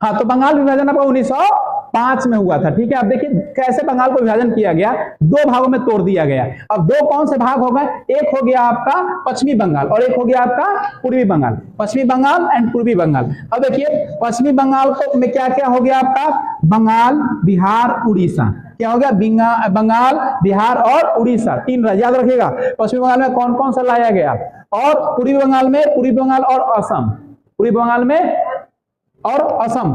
हाँ, तो बंगाल विभाजन आपका 1905 में हुआ था। ठीक है, अब देखिए कैसे बंगाल को विभाजन किया गया, दो भागों में तोड़ दिया गया। अब दो कौन से भाग हो गए, एक हो गया आपका पश्चिमी बंगाल और एक हो गया आपका पूर्वी बंगाल, पश्चिमी बंगाल एंड पूर्वी बंगाल। अब देखिए पश्चिमी बंगाल को में क्या क्या हो गया आपका, बंगाल, बिहार, उड़ीसा। क्या हो गया, बंगाल, बिहार और उड़ीसा, तीन राज्य याद रखिएगा। पश्चिमी बंगाल में कौन कौन सा लाया गया, और पूर्वी बंगाल में पूर्वी बंगाल और असम, पूर्वी बंगाल में और असम।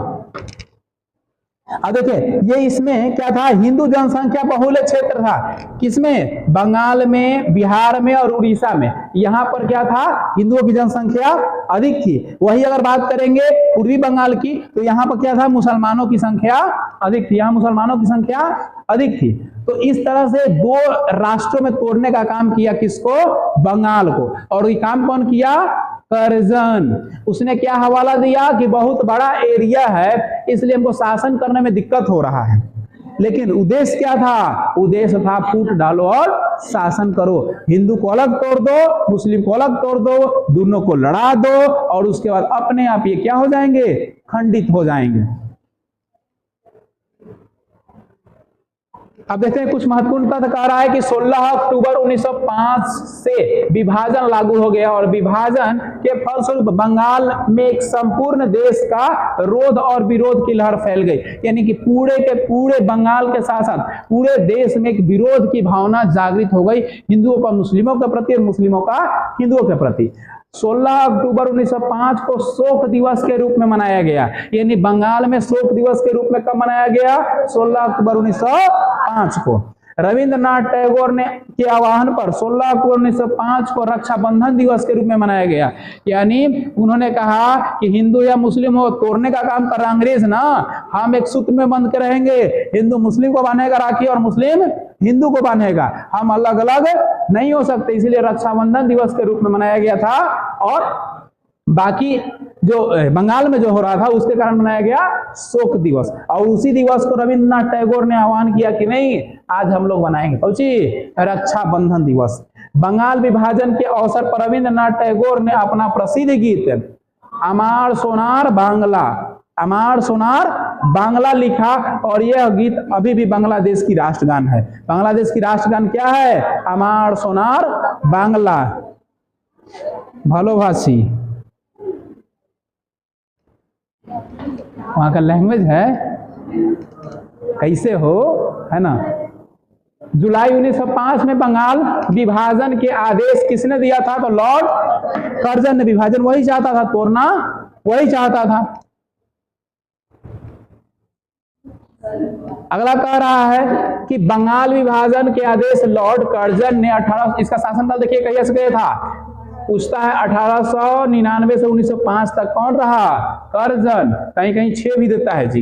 अब देखिए ये इसमें क्या था, हिंदू जनसंख्या बहुल क्षेत्र था, किसमें, बंगाल में, बिहार में और उड़ीसा में। यहां पर क्या था, हिंदुओं की जनसंख्या अधिक थी। वही अगर बात करेंगे पूर्वी बंगाल की, तो यहां पर क्या था, मुसलमानों की संख्या अधिक थी, यहां मुसलमानों की संख्या अधिक थी। तो इस तरह से दो राष्ट्रों में तोड़ने का काम किया, किसको, बंगाल को। और ये काम कौन किया, कर्जन। उसने क्या हवाला दिया कि बहुत बड़ा एरिया है इसलिए हमको शासन करने में दिक्कत हो रहा है। लेकिन उद्देश्य क्या था, उद्देश्य था फूट डालो और शासन करो, हिंदू को अलग तोड़ दो, मुस्लिम को अलग तोड़ दो, दोनों को लड़ा दो और उसके बाद अपने आप ये क्या हो जाएंगे, खंडित हो जाएंगे। अब देखते हैं कुछ महत्वपूर्ण तथ्य कह रहा है कि 16 अक्टूबर 1905 से विभाजन लागू हो गया और विभाजन के फलस्वरूप बंगाल में एक संपूर्ण देश का रोध और विरोध की लहर फैल गई। यानी कि पूरे के पूरे बंगाल के साथ साथ पूरे देश में एक विरोध की भावना जागृत हो गई, हिंदुओं का मुस्लिमों के प्रति और मुस्लिमों का हिंदुओं के प्रति। 16 अक्टूबर 1905 को शोक दिवस के रूप में मनाया गया। यानी बंगाल में शोक दिवस के रूप में कब मनाया गया, 16 अक्टूबर 1905 को। रविंद्रनाथ टैगोर ने के आह्वान पर 16 अक्टूबर 1905 को रक्षाबंधन दिवस के रूप में मनाया गया। यानी उन्होंने कहा कि हिंदू या मुस्लिम हो, तोड़ने का काम कर रहा अंग्रेज ना, हम एक सूत्र में बंध के रहेंगे, हिंदू मुस्लिम को बांधेगा राखी और मुस्लिम हिंदू को बांधेगा, हम अलग अलग नहीं हो सकते। इसलिए रक्षाबंधन दिवस के रूप में मनाया गया था। और बाकी जो बंगाल में जो हो रहा था उसके कारण मनाया गया शोक दिवस। और उसी दिवस को रविंद्रनाथ टैगोर ने आह्वान किया कि नहीं, आज हम लोग मनाएंगे कौची, रक्षाबंधन दिवस। बंगाल विभाजन के अवसर पर रविंद्रनाथ टैगोर ने अपना प्रसिद्ध गीत अमार सोनार बांग्ला, अमार सोनार बांग्ला लिखा और यह गीत अभी भी बांग्लादेश की राष्ट्रगान है। बांग्लादेश की राष्ट्रगान क्या है, अमार सोनार बांग्ला। भालोभाषी वहां का लैंग्वेज है, कैसे हो, है ना। जुलाई 1905 में बंगाल विभाजन के आदेश किसने दिया था, तो लॉर्ड कर्जन ने। विभाजन वही चाहता था, तोड़ना वही चाहता था। अगला कह रहा है कि बंगाल विभाजन के आदेश लॉर्ड कर्जन ने 18, इसका शासनकाल देखिए कैसे से गया था, पूछता है 1899 से 1905 तक कौन रहा, कर्जन। कहीं कहीं 6 भी देता है जी।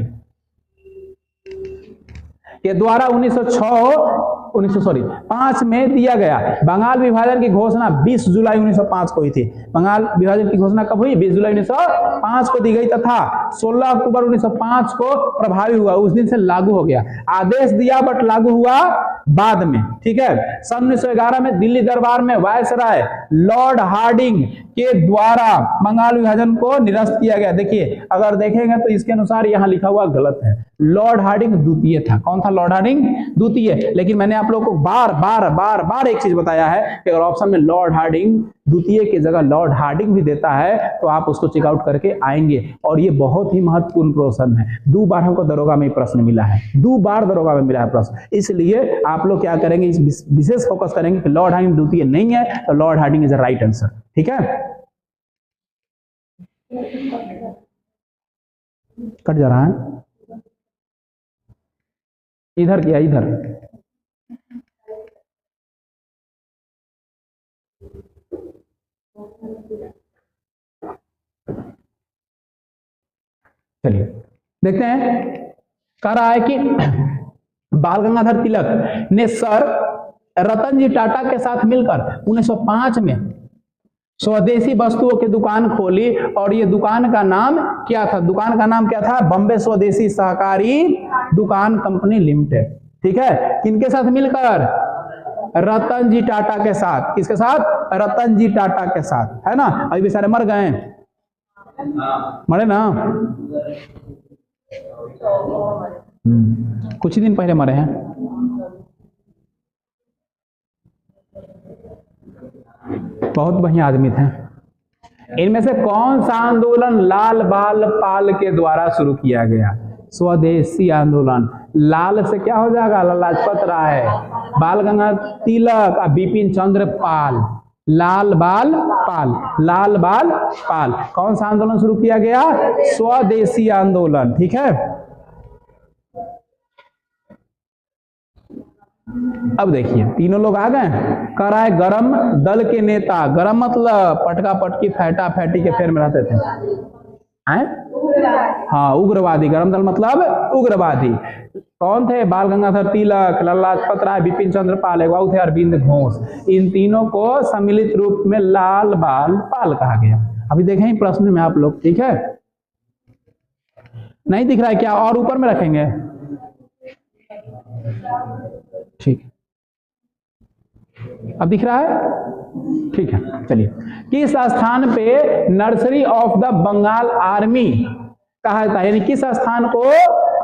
के द्वारा 1905 में दिया गया। बंगाल विभाजन की घोषणा 20 जुलाई 1905 को हुई थी। बंगाल विभाजन की घोषणा कब हुई, 20 जुलाई 1905 को दी गई तथा 16 अक्टूबर 1905 को प्रभावी हुआ, उस दिन से लागू हो गया। आदेश दिया बट लागू हुआ बाद में। ठीक है, सन 1911 में दिल्ली दरबार में वायसराय लॉर्ड हार्डिंग के द्वारा बंगाल विभाजन को निरस्त किया गया। देखिए अगर देखेंगे तो इसके अनुसार यहाँ लिखा हुआ गलत है, लॉर्ड हार्डिंग द्वितीय था। कौन था, लॉर्ड हार्डिंग द्वितीय। लेकिन मैंने आप लोगों को बार बार एक चीज बताया है कि अगर ऑप्शन में लॉर्ड हार्डिंग द्वितीय की जगह लॉर्ड हार्डिंग भी देता है तो आप उसको चेकआउट करके आएंगे। और ये बहुत ही महत्वपूर्ण प्रश्न है, 2 बार हमको दरोगा में प्रश्न मिला है, 2 बार दरोगा में मिला है प्रश्न। इसलिए आप लोग क्या करेंगे, इस विशेष फोकस करेंगे कि लॉर्ड हार्डिंग द्वितीय नहीं है तो Lord Hardinge is a right answer. ठीक है, कट जा रहा है, इधर किया, इधर। चलिए देखते हैं, कह रहा है कि बाल गंगाधर तिलक ने सर रतन जी टाटा के साथ मिलकर 1905 में स्वदेशी वस्तुओं की दुकान खोली और ये दुकान का नाम क्या था, दुकान का नाम क्या था, बॉम्बे स्वदेशी सहकारी दुकान कंपनी लिमिटेड। ठीक है, किनके साथ मिलकर, रतन जी टाटा के साथ। किसके साथ, रतन जी टाटा के साथ, है ना। अभी बेचारे मर गए, मरे ना, कुछ ही दिन पहले मरे हैं। बहुत बढ़िया आदमी थे। इनमें से कौन सा आंदोलन लाल बाल पाल के द्वारा शुरू किया गया? स्वदेशी आंदोलन। लाल से क्या हो जाएगा? लाला लाजपत राय, बाल गंगाधर तिलक और बिपिन चंद्र पाल। लाल बाल पाल, लाल बाल पाल। कौन सा आंदोलन शुरू किया गया? स्वदेशी आंदोलन। ठीक है, अब देखिए तीनों लोग आ गए। कह रहा है गरम दल के नेता। गरम मतलब पटका पटकी फैटा फैटी के फेर में रहते थे, हैं? हाँ, उग्रवादी। गरम दल मतलब उग्रवादी। कौन थे? बाल गंगाधर तिलक, लाला लाजपत राय, बिपिन चंद्र पाल, एक थे अरविंद घोष। इन तीनों को सम्मिलित रूप में लाल बाल पाल कहा गया। अभी देखें प्रश्न में आप लोग। ठीक है, नहीं दिख रहा है क्या? और ऊपर में रखेंगे? ठीक, अब दिख रहा है? ठीक है, चलिए। किस स्थान पे nursery of the Bengal army कहा जाता है? यानी किस स्थान को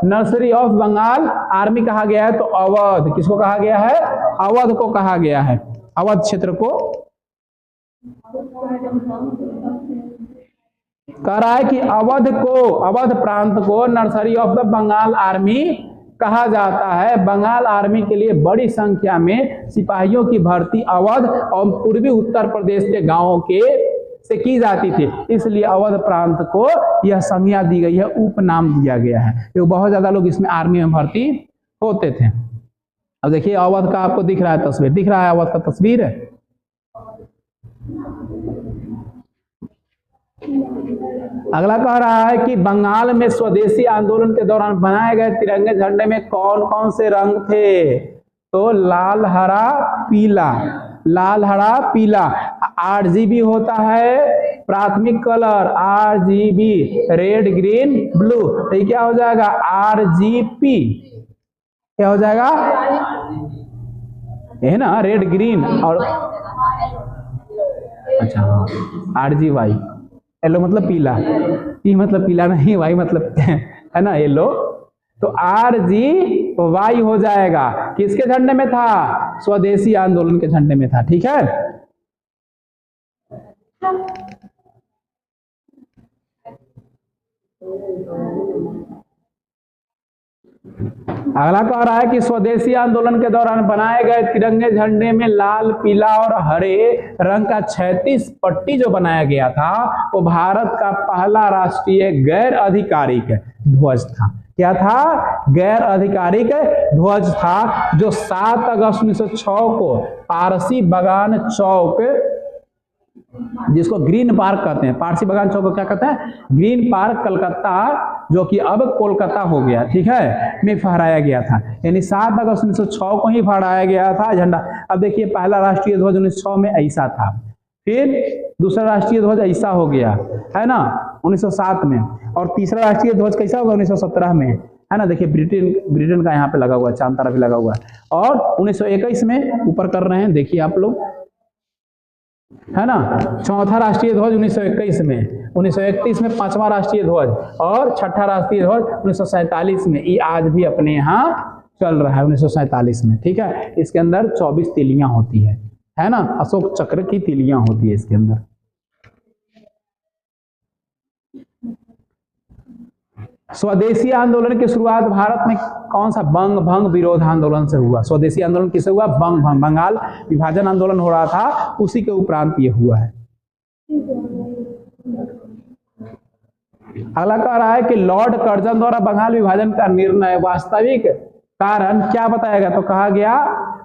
नर्सरी ऑफ बंगाल आर्मी कहा गया है? तो अवध। किसको कहा गया है? अवध को कहा गया है। अवध क्षेत्र को कह रहा है कि अवध प्रांत को nursery of the Bengal army कहा जाता है। बंगाल आर्मी के लिए बड़ी संख्या में सिपाहियों की भर्ती अवध और पूर्वी उत्तर प्रदेश के गांवों के से की जाती थी, इसलिए अवध प्रांत को यह संज्ञा दी गई है, उपनाम दिया गया है। क्योंकि बहुत ज्यादा लोग इसमें आर्मी में भर्ती होते थे। अब देखिए अवध का आपको दिख रहा है तस्वीर, दिख रहा है अवध का तस्वीर है। अगला कह रहा है कि बंगाल में स्वदेशी आंदोलन के दौरान बनाए गए तिरंगे झंडे में कौन कौन से रंग थे? तो लाल हरा पीला, लाल हरा पीला। RGB होता है प्राथमिक colour, RGB red green blue. तो क्या हो जाएगा? RGP। क्या हो जाएगा? ये है ना रेड ग्रीन और अच्छा हाँ RGY। येलो मतलब पीला, पी मतलब पीला नहीं, वाई मतलब है ना येलो। तो RGY हो जाएगा। किसके झंडे में था? स्वदेशी आंदोलन के झंडे में था। ठीक है, अगला कह रहा है कि स्वदेशी आंदोलन के दौरान बनाए गए तिरंगे झंडे में लाल पीला और हरे रंग का 36 पट्टी जो बनाया गया था वो भारत का पहला राष्ट्रीय गैर आधिकारिक ध्वज था। क्या था? गैर आधिकारिक ध्वज था, जो 7 अगस्त 1906 को पारसी बागान चौक, जिसको ग्रीन पार्क कहते हैं, पारसी बागान चौक को क्या कहते हैं? ग्रीन पार्क, कलकत्ता, जो कि अब कोलकाता हो गया, ठीक है, में फहराया गया था। यानी 7 अगस्त 1906 को ही फहराया गया था झंडा। अब देखिए पहला राष्ट्रीय ध्वज 1906 में ऐसा था, फिर दूसरा राष्ट्रीय ध्वज ऐसा हो गया है ना 1907 में, और तीसरा राष्ट्रीय ध्वज कैसा होगा 1917 में, है ना। देखिए ब्रिटेन का यहाँ पे लगा हुआ, चांद तारा भी लगा हुआ है। और 1921 में ऊपर कर रहे हैं, देखिए आप लोग, है ना। चौथा राष्ट्रीय ध्वज 1921 में, 1931 में पांचवा राष्ट्रीय ध्वज, और छठा राष्ट्रीय ध्वज 1947 में। ये आज भी अपने यहाँ चल रहा है 1947 में, ठीक है। इसके अंदर 24 तिलियां होती है ना, अशोक चक्र की तिलियां होती है इसके अंदर। स्वदेशी आंदोलन की शुरुआत भारत में कौन सा बंग भंग विरोध आंदोलन से हुआ? स्वदेशी आंदोलन किससे हुआ? बंग भंग, बंगाल विभाजन आंदोलन हो रहा था, उसी के उपरांत ये हुआ है। अगला कह रहा है कि लॉर्ड कर्जन द्वारा बंगाल विभाजन का निर्णय वास्तविक कारण क्या बताया गया? तो कहा गया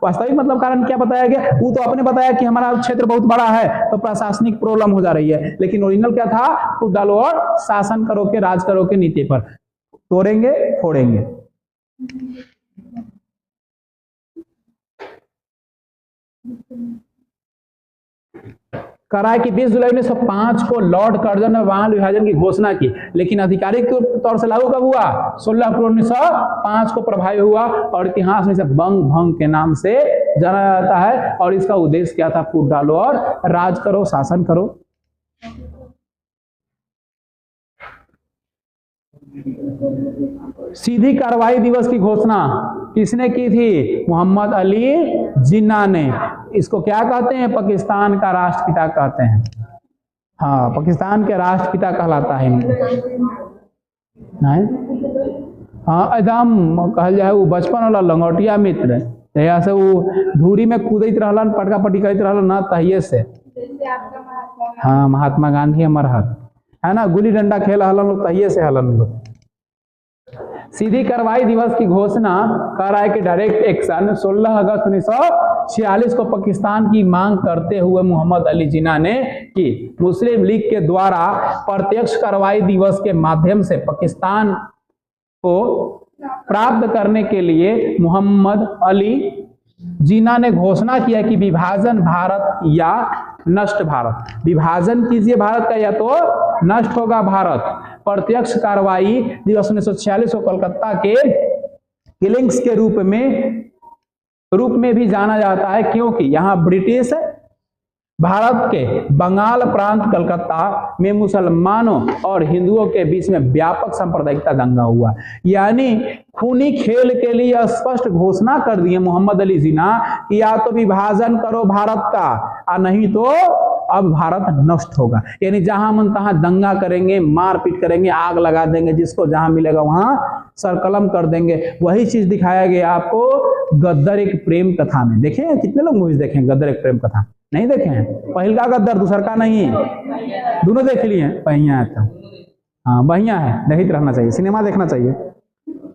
वास्तविक मतलब कारण क्या बताया गया? वो तो आपने बताया कि हमारा क्षेत्र बहुत बड़ा है तो प्रशासनिक प्रॉब्लम हो जा रही है, लेकिन ओरिजिनल क्या था? फूट डालो और शासन करो के, राज करो के नीति पर, तोड़ेंगे फोड़ेंगे। कह रहा है कि 20 जुलाई 1905 को लॉर्ड कर्जन ने बंगाल विभाजन की घोषणा की, लेकिन आधिकारिक तौर से लागू कब हुआ? 16 अक्टूबर 1905 को प्रभावी हुआ, और इतिहास में इसे बंग भंग के नाम से जाना जाता है। और इसका उद्देश्य क्या था? फूट डालो और राज करो, शासन करो। सीधी कार्रवाई दिवस की घोषणा किसने की थी? मोहम्मद अली जिन्ना ने। इसको क्या कहते हैं? पाकिस्तान का राष्ट्रपिता कहते हैं। हाँ, पाकिस्तान के राष्ट्रपिता कहलाता है नहीं? हाँ, एकदम कहल जाए वो बचपन वाला लंगोटिया मित्र जहिया से वो धूरी में कूदत रहलन, पटका पटी करत रहलन ना, तहिए से। हाँ, महात्मा गांधी अमर है ना, गुल्ली डंडा खेल हलन लोग, तहिए से हलन लोग। सीधी कार्रवाई दिवस की घोषणा कर रहा है कि डायरेक्ट एक्शन 16 अगस्त 1946 को पाकिस्तान की मांग करते हुए मोहम्मद अली जिन्ना ने की। मुस्लिम लीग के द्वारा प्रत्यक्ष कार्रवाई दिवस के माध्यम से पाकिस्तान को प्राप्त करने के लिए मोहम्मद अली जिन्ना ने घोषणा किया कि विभाजन भारत या नष्ट भारत, विभाजन कीजिए भारत का या तो नष्ट होगा भारत। प्रत्यक्ष कार्रवाई दिवस 1946 को कोलकाता के किलिंग्स के रूप में भी जाना जाता है, क्योंकि यहाँ ब्रिटिश भारत के बंगाल प्रांत कलकत्ता में मुसलमानों और हिंदुओं के बीच में व्यापक सांप्रदायिकता दंगा हुआ। यानी खूनी खेल के लिए स्पष्ट घोषणा कर दिए मोहम्मद अली जिन्ना कि या तो विभाजन करो भारत का और नहीं तो अब भारत नष्ट होगा। यानी जहां मन तहां दंगा करेंगे, मारपीट करेंगे, आग लगा देंगे, जिसको जहां मिलेगा वहां सरकलम कर देंगे। वही चीज दिखाया गया आपको गद्दर एक प्रेम कथा में। देखे कितने लोग मूवीज देखे गद्दर एक प्रेम कथा? नहीं देखे हैं? पहल का गद्दर, दूसर का नहीं, दोनों देख लिए हैं। बढ़िया है तो, हाँ बढ़िया है, देखते रहना चाहिए, सिनेमा देखना चाहिए,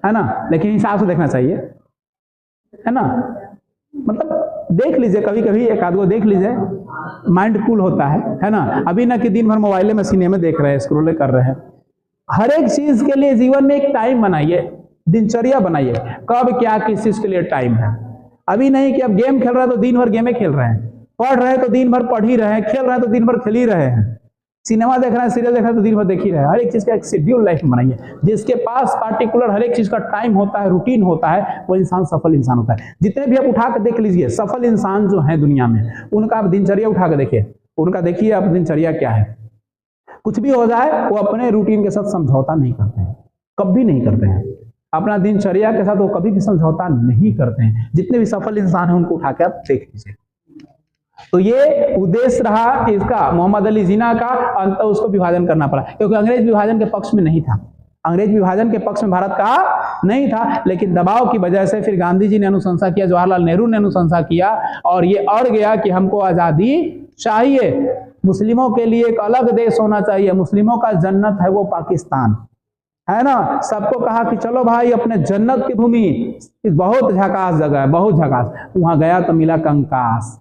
है ना, लेकिन हिसाब से देखना चाहिए, है ना। मतलब देख लीजिए, कभी कभी एक आध गो देख लीजिए, माइंड कूल होता है ना। अभी ना कि दिन भर मोबाइल में सिनेमा देख रहे हैं, स्क्रोल कर रहे हैं। हर एक चीज के लिए जीवन में एक टाइम बनाइए, दिनचर्या बनाइए, कब क्या किस चीज के लिए टाइम है। अभी नहीं कि अब गेम खेल रहे हैं तो दिन भर गेमें खेल रहे हैं, पढ़ रहे हैं तो दिन भर पढ़ ही रहे हैं, खेल रहे हैं तो दिन भर खेल ही रहे हैं, सिनेमा देख रहे हैं, सीरियल देख रहे हैं तो दिन भर देख ही रहे हैं। हर एक चीज का एक शेड्यूल लाइफ में बनाइए। जिसके पास पार्टिकुलर हर एक चीज का टाइम होता है, रूटीन होता है, वो इंसान सफल इंसान होता है। जितने भी आप उठा कर देख लीजिए सफल इंसान जो है दुनिया में, उनका आप दिनचर्या उठा कर देखिए, उनका देखिए आप दिनचर्या क्या है। कुछ भी हो जाए वो अपने रूटीन के साथ समझौता नहीं करते हैं, कभी नहीं करते हैं। अपना दिनचर्या के साथ वो कभी भी समझौता नहीं करते हैं। जितने भी सफल इंसान हैं उनको उठा के आप देख लीजिए। तो ये उद्देश्य रहा इसका, मोहम्मद अली जिन्ना का। अंत उसको विभाजन करना पड़ा, क्योंकि अंग्रेज विभाजन के पक्ष में नहीं था, अंग्रेज विभाजन के पक्ष में भारत का नहीं था। लेकिन दबाव की वजह से फिर गांधी जी ने अनुशंसा किया, जवाहरलाल नेहरू ने अनुशंसा किया, और ये अड़ गया कि हमको आजादी चाहिए, मुस्लिमों के लिए एक अलग देश होना चाहिए, मुस्लिमों का जन्नत है वो पाकिस्तान, है ना। सबको कहा कि चलो भाई अपने जन्नत की भूमि, बहुत झकास जगह है, बहुत झकास। वहां गया तो मिला कंकास,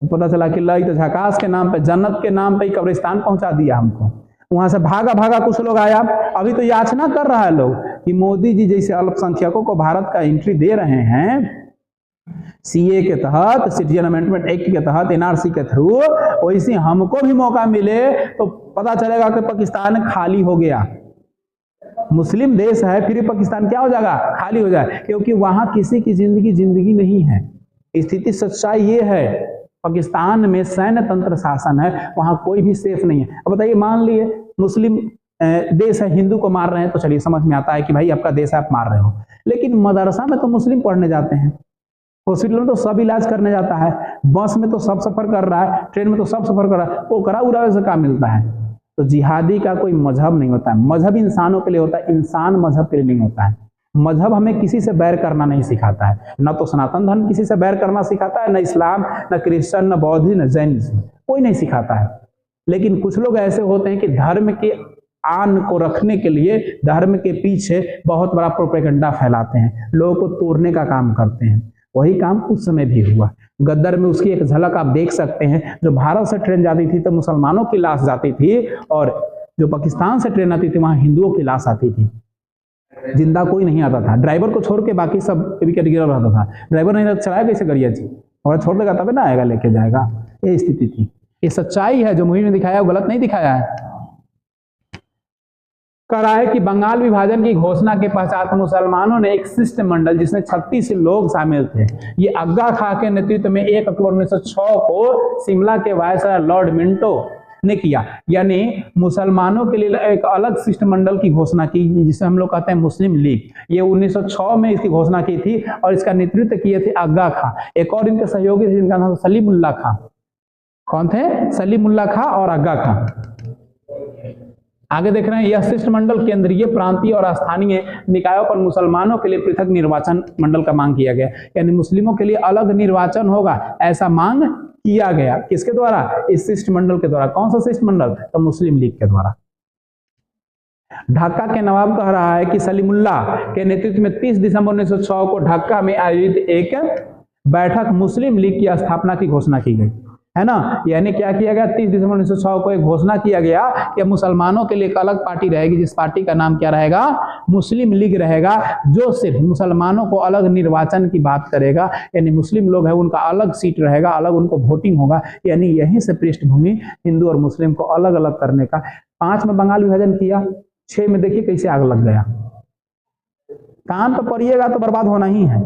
पता चला कि लई तो झकास के नाम पे, जन्नत के नाम पे कब्रिस्तान पहुंचा दिया हमको। वहां से भागा भागा कुछ लोग आया। अभी तो याचना कर रहा है लोग कि मोदी जी जैसे अल्पसंख्यकों को भारत का एंट्री दे रहे हैं सीए के तहत, सिटीजन अमेंडमेंट एक्ट के तहत, एनआरसी के थ्रू, वैसे हमको भी मौका मिले तो पता चलेगा कि पाकिस्तान खाली हो गया। मुस्लिम देश है फिर पाकिस्तान क्या हो जाएगा? खाली हो जाए, क्योंकि वहां किसी की जिंदगी नहीं है। स्थिति सच्चाई ये है, पाकिस्तान में सैन्य तंत्र शासन है, वहां कोई भी सेफ नहीं है। अब बताइए, मान लिए मुस्लिम देश है, हिंदू को मार रहे हैं तो चलिए समझ में आता है कि भाई आपका देश है, आप मार रहे हो। लेकिन मदरसा में तो मुस्लिम पढ़ने जाते हैं, हॉस्पिटल में तो सब इलाज करने जाता है, बस में तो सब सफर कर रहा है, ट्रेन में तो सब सफर कर रहा है, वो करा उरावे से काम मिलता है। तो जिहादी का कोई मजहब नहीं होता है, मजहब इंसानों के लिए होता है, इंसान मजहब के लिए नहीं होता है। मजहब हमें किसी से बैर करना नहीं सिखाता है, न तो सनातन धर्म किसी से बैर करना सिखाता है, न इस्लाम, न क्रिश्चियन, न बौद्ध, न जैनिज्म, कोई नहीं सिखाता है। लेकिन कुछ लोग ऐसे होते हैं कि धर्म के आन को रखने के लिए धर्म के पीछे बहुत बड़ा प्रोपेगेंडा फैलाते हैं, लोगों को तोड़ने का काम करते हैं। वही काम उस समय भी हुआ। गद्दर में उसकी एक झलक आप देख सकते हैं। जो भारत से ट्रेन जाती थी तो मुसलमानों की लाश जाती थी, और जो पाकिस्तान से ट्रेन आती थी वहां हिंदुओं की लाश आती थी। जिंदा कोई नहीं आता था, ड्राइवर को छोड़ के बाकी सब विकेट गिरा रहता था। ड्राइवर नहीं चलाया कैसे गरिया जी, और छोड़ देगा तब ना आएगा, लेके जाएगा। ये स्थिति थी, ये सच्चाई है। जो मूवी में दिखाया वो गलत नहीं दिखाया है। कह रहा है कि बंगाल विभाजन की घोषणा के पश्चात मुसलमानों ने एक शिष्टमंडल जिसमें 36 लोग शामिल थे, ये आगा खां के नेतृत्व में 1 अक्टूबर 1906 को शिमला के वायसराय लॉर्ड मिंटो ने किया, यानी मुसलमानों के लिए एक अलग शिष्टमंडल की घोषणा की जिसे हम लोग कहते हैं मुस्लिम लीग। ये 1906 में इसकी घोषणा की थी और इसका नेतृत्व किए थे आगा खां। एक और इनके सहयोगी थे जिनका नाम सलीमुल्लाह खां। कौन थे? सलीमुल्लाह खां और आगा खां। आगे देख रहे हैं, यह शिष्टमंडल केंद्रीय, प्रांतीय और स्थानीय निकायों पर मुसलमानों के लिए पृथक निर्वाचन मंडल का मांग किया गया, यानी मुस्लिमों के लिए अलग निर्वाचन होगा ऐसा मांग किया गया। किसके द्वारा? इस शिष्टमंडल के द्वारा। कौन सा शिष्टमंडल? तो मुस्लिम लीग के द्वारा। ढाका के नवाब कह रहा है कि सलीमुल्लाह के नेतृत्व में 30 दिसंबर 1906 को ढाका में आयोजित एक बैठक मुस्लिम लीग की स्थापना की घोषणा की गई, है ना। यानी क्या किया गया? 30 दिसंबर 1906 को एक घोषणा किया गया कि मुसलमानों के लिए एक अलग पार्टी रहेगी, जिस पार्टी का नाम क्या रहेगा? मुस्लिम लीग रहेगा, जो सिर्फ मुसलमानों को अलग निर्वाचन की बात करेगा, यानी मुस्लिम लोग है उनका अलग सीट रहेगा, अलग उनको वोटिंग होगा। यानी यहीं से पृष्ठभूमि हिंदू और मुस्लिम को अलग अलग करने का। 5 में बंगाल विभाजन किया, 6 में देखिए कैसे आग लग गया। कान पर पड़िएगा तो बर्बाद होना ही है।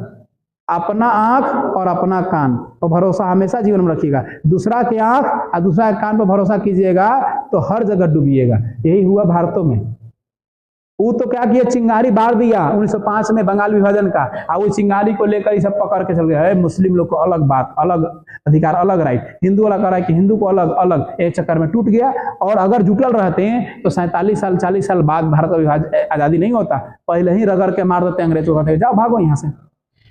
अपना आंख और अपना कान पर भरोसा हमेशा जीवन में रखिएगा। दूसरा के आंख और दूसरा के कान पर भरोसा कीजिएगा तो हर जगह डूबिएगा। यही हुआ भारतों में। वो तो क्या किया? चिंगारी बार दिया 1905 में बंगाल विभाजन का, और वो चिंगारी को लेकर सब पकड़ के चल गया है। मुस्लिम लोग को अलग बात, अलग अधिकार, अलग राइट। हिंदू वाला कह रहा है कि हिंदू को अलग अलग, एक चक्कर में टूट गया। और अगर जुटल रहते हैं तो 47 साल 40 साल बाद भारत का आजादी नहीं होता, पहले ही रगड़ के मार देते अंग्रेजों को, जाओ भागो यहाँ से।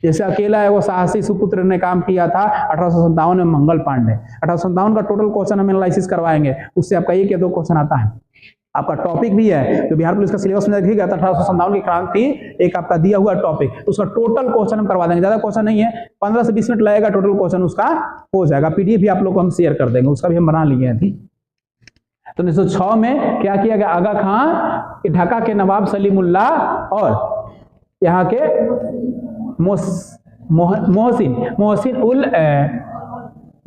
जैसे अकेला है वो साहसी सुपुत्र ने काम किया था 1857 में मंगल पांडे। 1857 का टोटल क्वेश्चन हम एनालिसिस करवाएंगे, उससे आपका 1 या 2 क्वेश्चन आता है। आपका टॉपिक भी है जो बिहार पुलिस का सिलेबस में देखिएगा, 1857 की क्रांति एक आपका दिया हुआ टॉपिक, उसका टोटल क्वेश्चन हम करवा देंगे। ज्यादा क्वेश्चन नहीं है, 15 से 20 मिनट लगेगा, टोटल क्वेश्चन उसका हो जाएगा। पीडीएफ भी आप लोग को हम शेयर कर देंगे, उसका भी हम बना लिए थे। तो 1906 में क्या किया गया? आगा खां, ढाका के नवाब सलीमुल्लाह और यहाँ के मोहसिन उल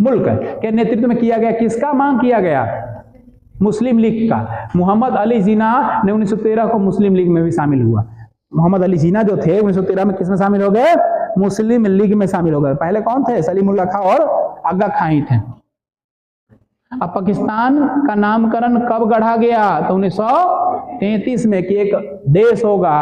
मुल्क के नेतृत्व में किया गया। किसका मांग किया गया? मुस्लिम लीग का। मोहम्मद अली जिन्ना ने 1913 को मुस्लिम लीग में भी शामिल हुआ। मोहम्मद अली जिन्ना जो थे 1913 में किसमें शामिल हो गए? मुस्लिम लीग में शामिल हो गए। पहले कौन थे? सलीमुल्लाह खां और आगा खां ही थे। अब पाकिस्तान का नामकरण कब गढ़ा गया? तो 1933 में कि एक देश होगा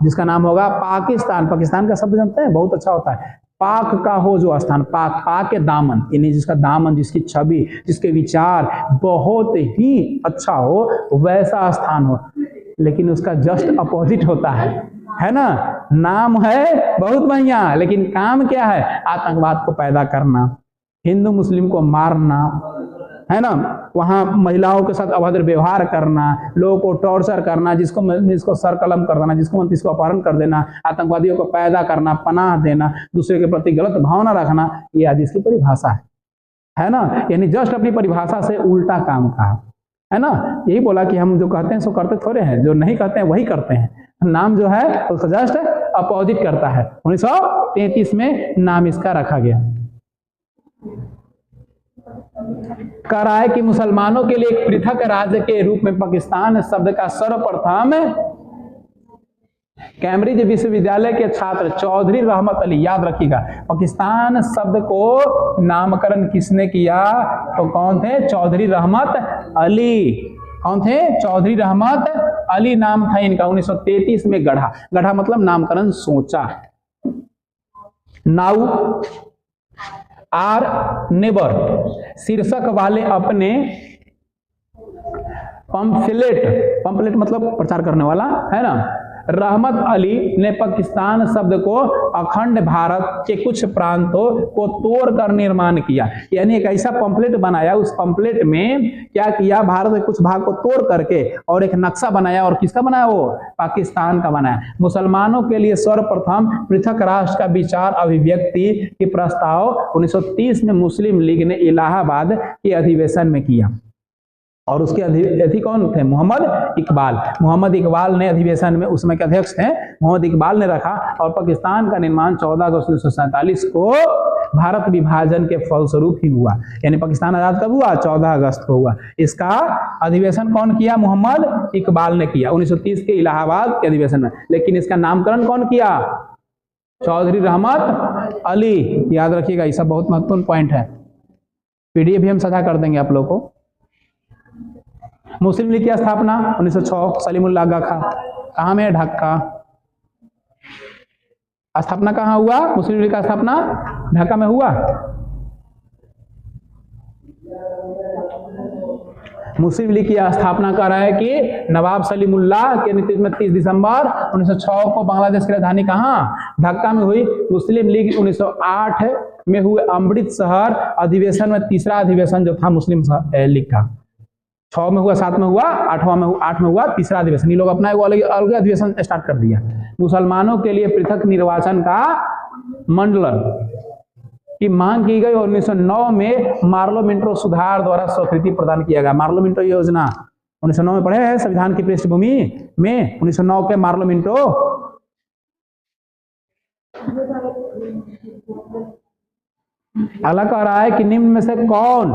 जिसका नाम होगा पाकिस्तान। पाकिस्तान का शब्द जानते हैं? बहुत अच्छा होता है। पाक का हो जो स्थान, पाक, पाक के दामन, यानी जिसका दामन, जिसकी छवि, जिसके विचार बहुत ही अच्छा हो, वैसा स्थान हो। लेकिन उसका जस्ट अपोजिट होता है ना। नाम है बहुत बढ़िया, लेकिन काम क्या है? आतंकवाद को पैदा करना, हिंदू मुस्लिम को मारना, है ना। वहां महिलाओं के साथ अभद्र व्यवहार करना, लोगों को टॉर्चर करना, जिसको सर कलम कर देना, जिसको मन इसको अपहरण कर देना, आतंकवादियों को पैदा करना, पनाह देना, दूसरे के प्रति गलत भावना रखना, ये आज इसकी परिभाषा है ना। यानी जस्ट अपनी परिभाषा से उल्टा काम कहा, है ना। यही बोला कि हम जो कहते हैं सो करते थोड़े हैं, जो नहीं कहते हैं वही करते हैं। नाम जो है उसका जस्ट अपोजिट करता है। 1933 में नाम इसका रखा गया। कह रहा है कि मुसलमानों के लिए एक पृथक राज्य के रूप में पाकिस्तान शब्द का सर्वप्रथम कैम्ब्रिज विश्वविद्यालय के छात्र चौधरी रहमत अली, याद रखिएगा, पाकिस्तान शब्द को नामकरण किसने किया? तो कौन थे? चौधरी रहमत अली। कौन थे? चौधरी रहमत अली नाम था इनका। 1933 में गढ़ा मतलब नामकरण सोचा। नाउ आर नेबर शीर्षक वाले अपने पंपलेट मतलब प्रचार करने वाला, है ना, रहमत अली ने पाकिस्तान शब्द को अखंड भारत के कुछ प्रांतों को तोड़कर निर्माण किया। यानी एक ऐसा पंपलेट बनाया, उस पंपलेट में क्या किया? भारत के कुछ भाग को तोड़ करके और एक नक्शा बनाया। और किसका बनाया? वो पाकिस्तान का बनाया। मुसलमानों के लिए सर्वप्रथम पृथक राष्ट्र का विचार अभिव्यक्ति की प्रस्ताव 1930 में मुस्लिम लीग ने इलाहाबाद के अधिवेशन में किया। और उसके अध्यक्ष कौन थे? मोहम्मद इकबाल ने अधिवेशन में उसमें के अध्यक्ष थे, मोहम्मद इकबाल ने रखा। और पाकिस्तान का निर्माण 14 अगस्त 1947 को भारत विभाजन के फलस्वरूप ही हुआ। यानी पाकिस्तान आजाद कब हुआ? 14 अगस्त को हुआ। इसका अधिवेशन कौन किया? मोहम्मद इकबाल ने किया 1930 के इलाहाबाद के अधिवेशन में। लेकिन इसका नामकरण कौन किया? चौधरी रहमत अली। याद रखिएगा, ये सब बहुत महत्वपूर्ण पॉइंट है। पीडीएफ भी हम साझा कर देंगे आप लोग को। मुस्लिम लीग की स्थापना 1906 सलीमुल्लाह आगा खां। कहाँ में है? ढाका। स्थापना कहाँ हुआ? मुस्लिम लीग का स्थापना ढाका में हुआ। मुस्लिम लीग की स्थापना कर रहा है कि नवाब सलीमुल्लाह के नेतृत्व में 30 दिसंबर 1906 को बांग्लादेश की राजधानी कहाँ? ढाका में हुई। मुस्लिम लीग 1908 में हुए अमृतसर अधिवेशन में तीसरा अधिवेशन जो था मुस्लिम लीग का। 6 में हुआ, 7 में हुआ, 8 में हुआ तीसरा अधिवेशन। ये लोग अपना अलग अधिवेशन स्टार्ट कर दिया। मुसलमानों के लिए पृथक निर्वाचन का मंडलन की मांग की गई और 1909 में मार्लो मिंटो सुधार द्वारा स्वीकृति प्रदान किया गया। मार्लो मिंटो योजना 1909 में पढ़े हैं संविधान की पृष्ठभूमि में। 1909 के मार्लो मिंटो अगला कह रहा है कि निम्न में से कौन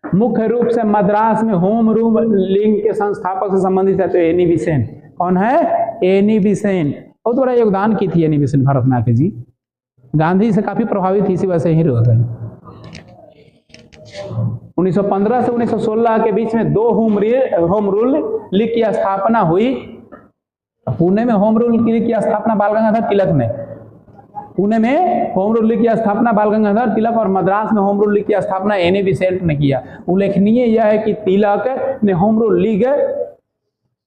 मुख्य रूप से मद्रास में होम रूल लीग के संस्थापक से संबंधित है? तो एनी बेसेंट। कौन है? Annie Besant. बहुत बड़ा योगदान की थी एनी बेसेंट भारत में आके जी। गांधी से काफी प्रभावित थी, इसी वजह से ही रह गए। 1915 से 1916 के बीच में 2 होम रूल लीग की स्थापना हुई। पुणे में होम रूल लीग की स्थापना बाल गंगाधर तिलक ने, पुणे में होम रूल लीग की स्थापना बाल गंगाधर तिलक और मद्रास में होम रूल लीग की स्थापना एनी बेसेंट ने किया। उल्लेखनीय यह है कि तिलक ने होम रूल लीग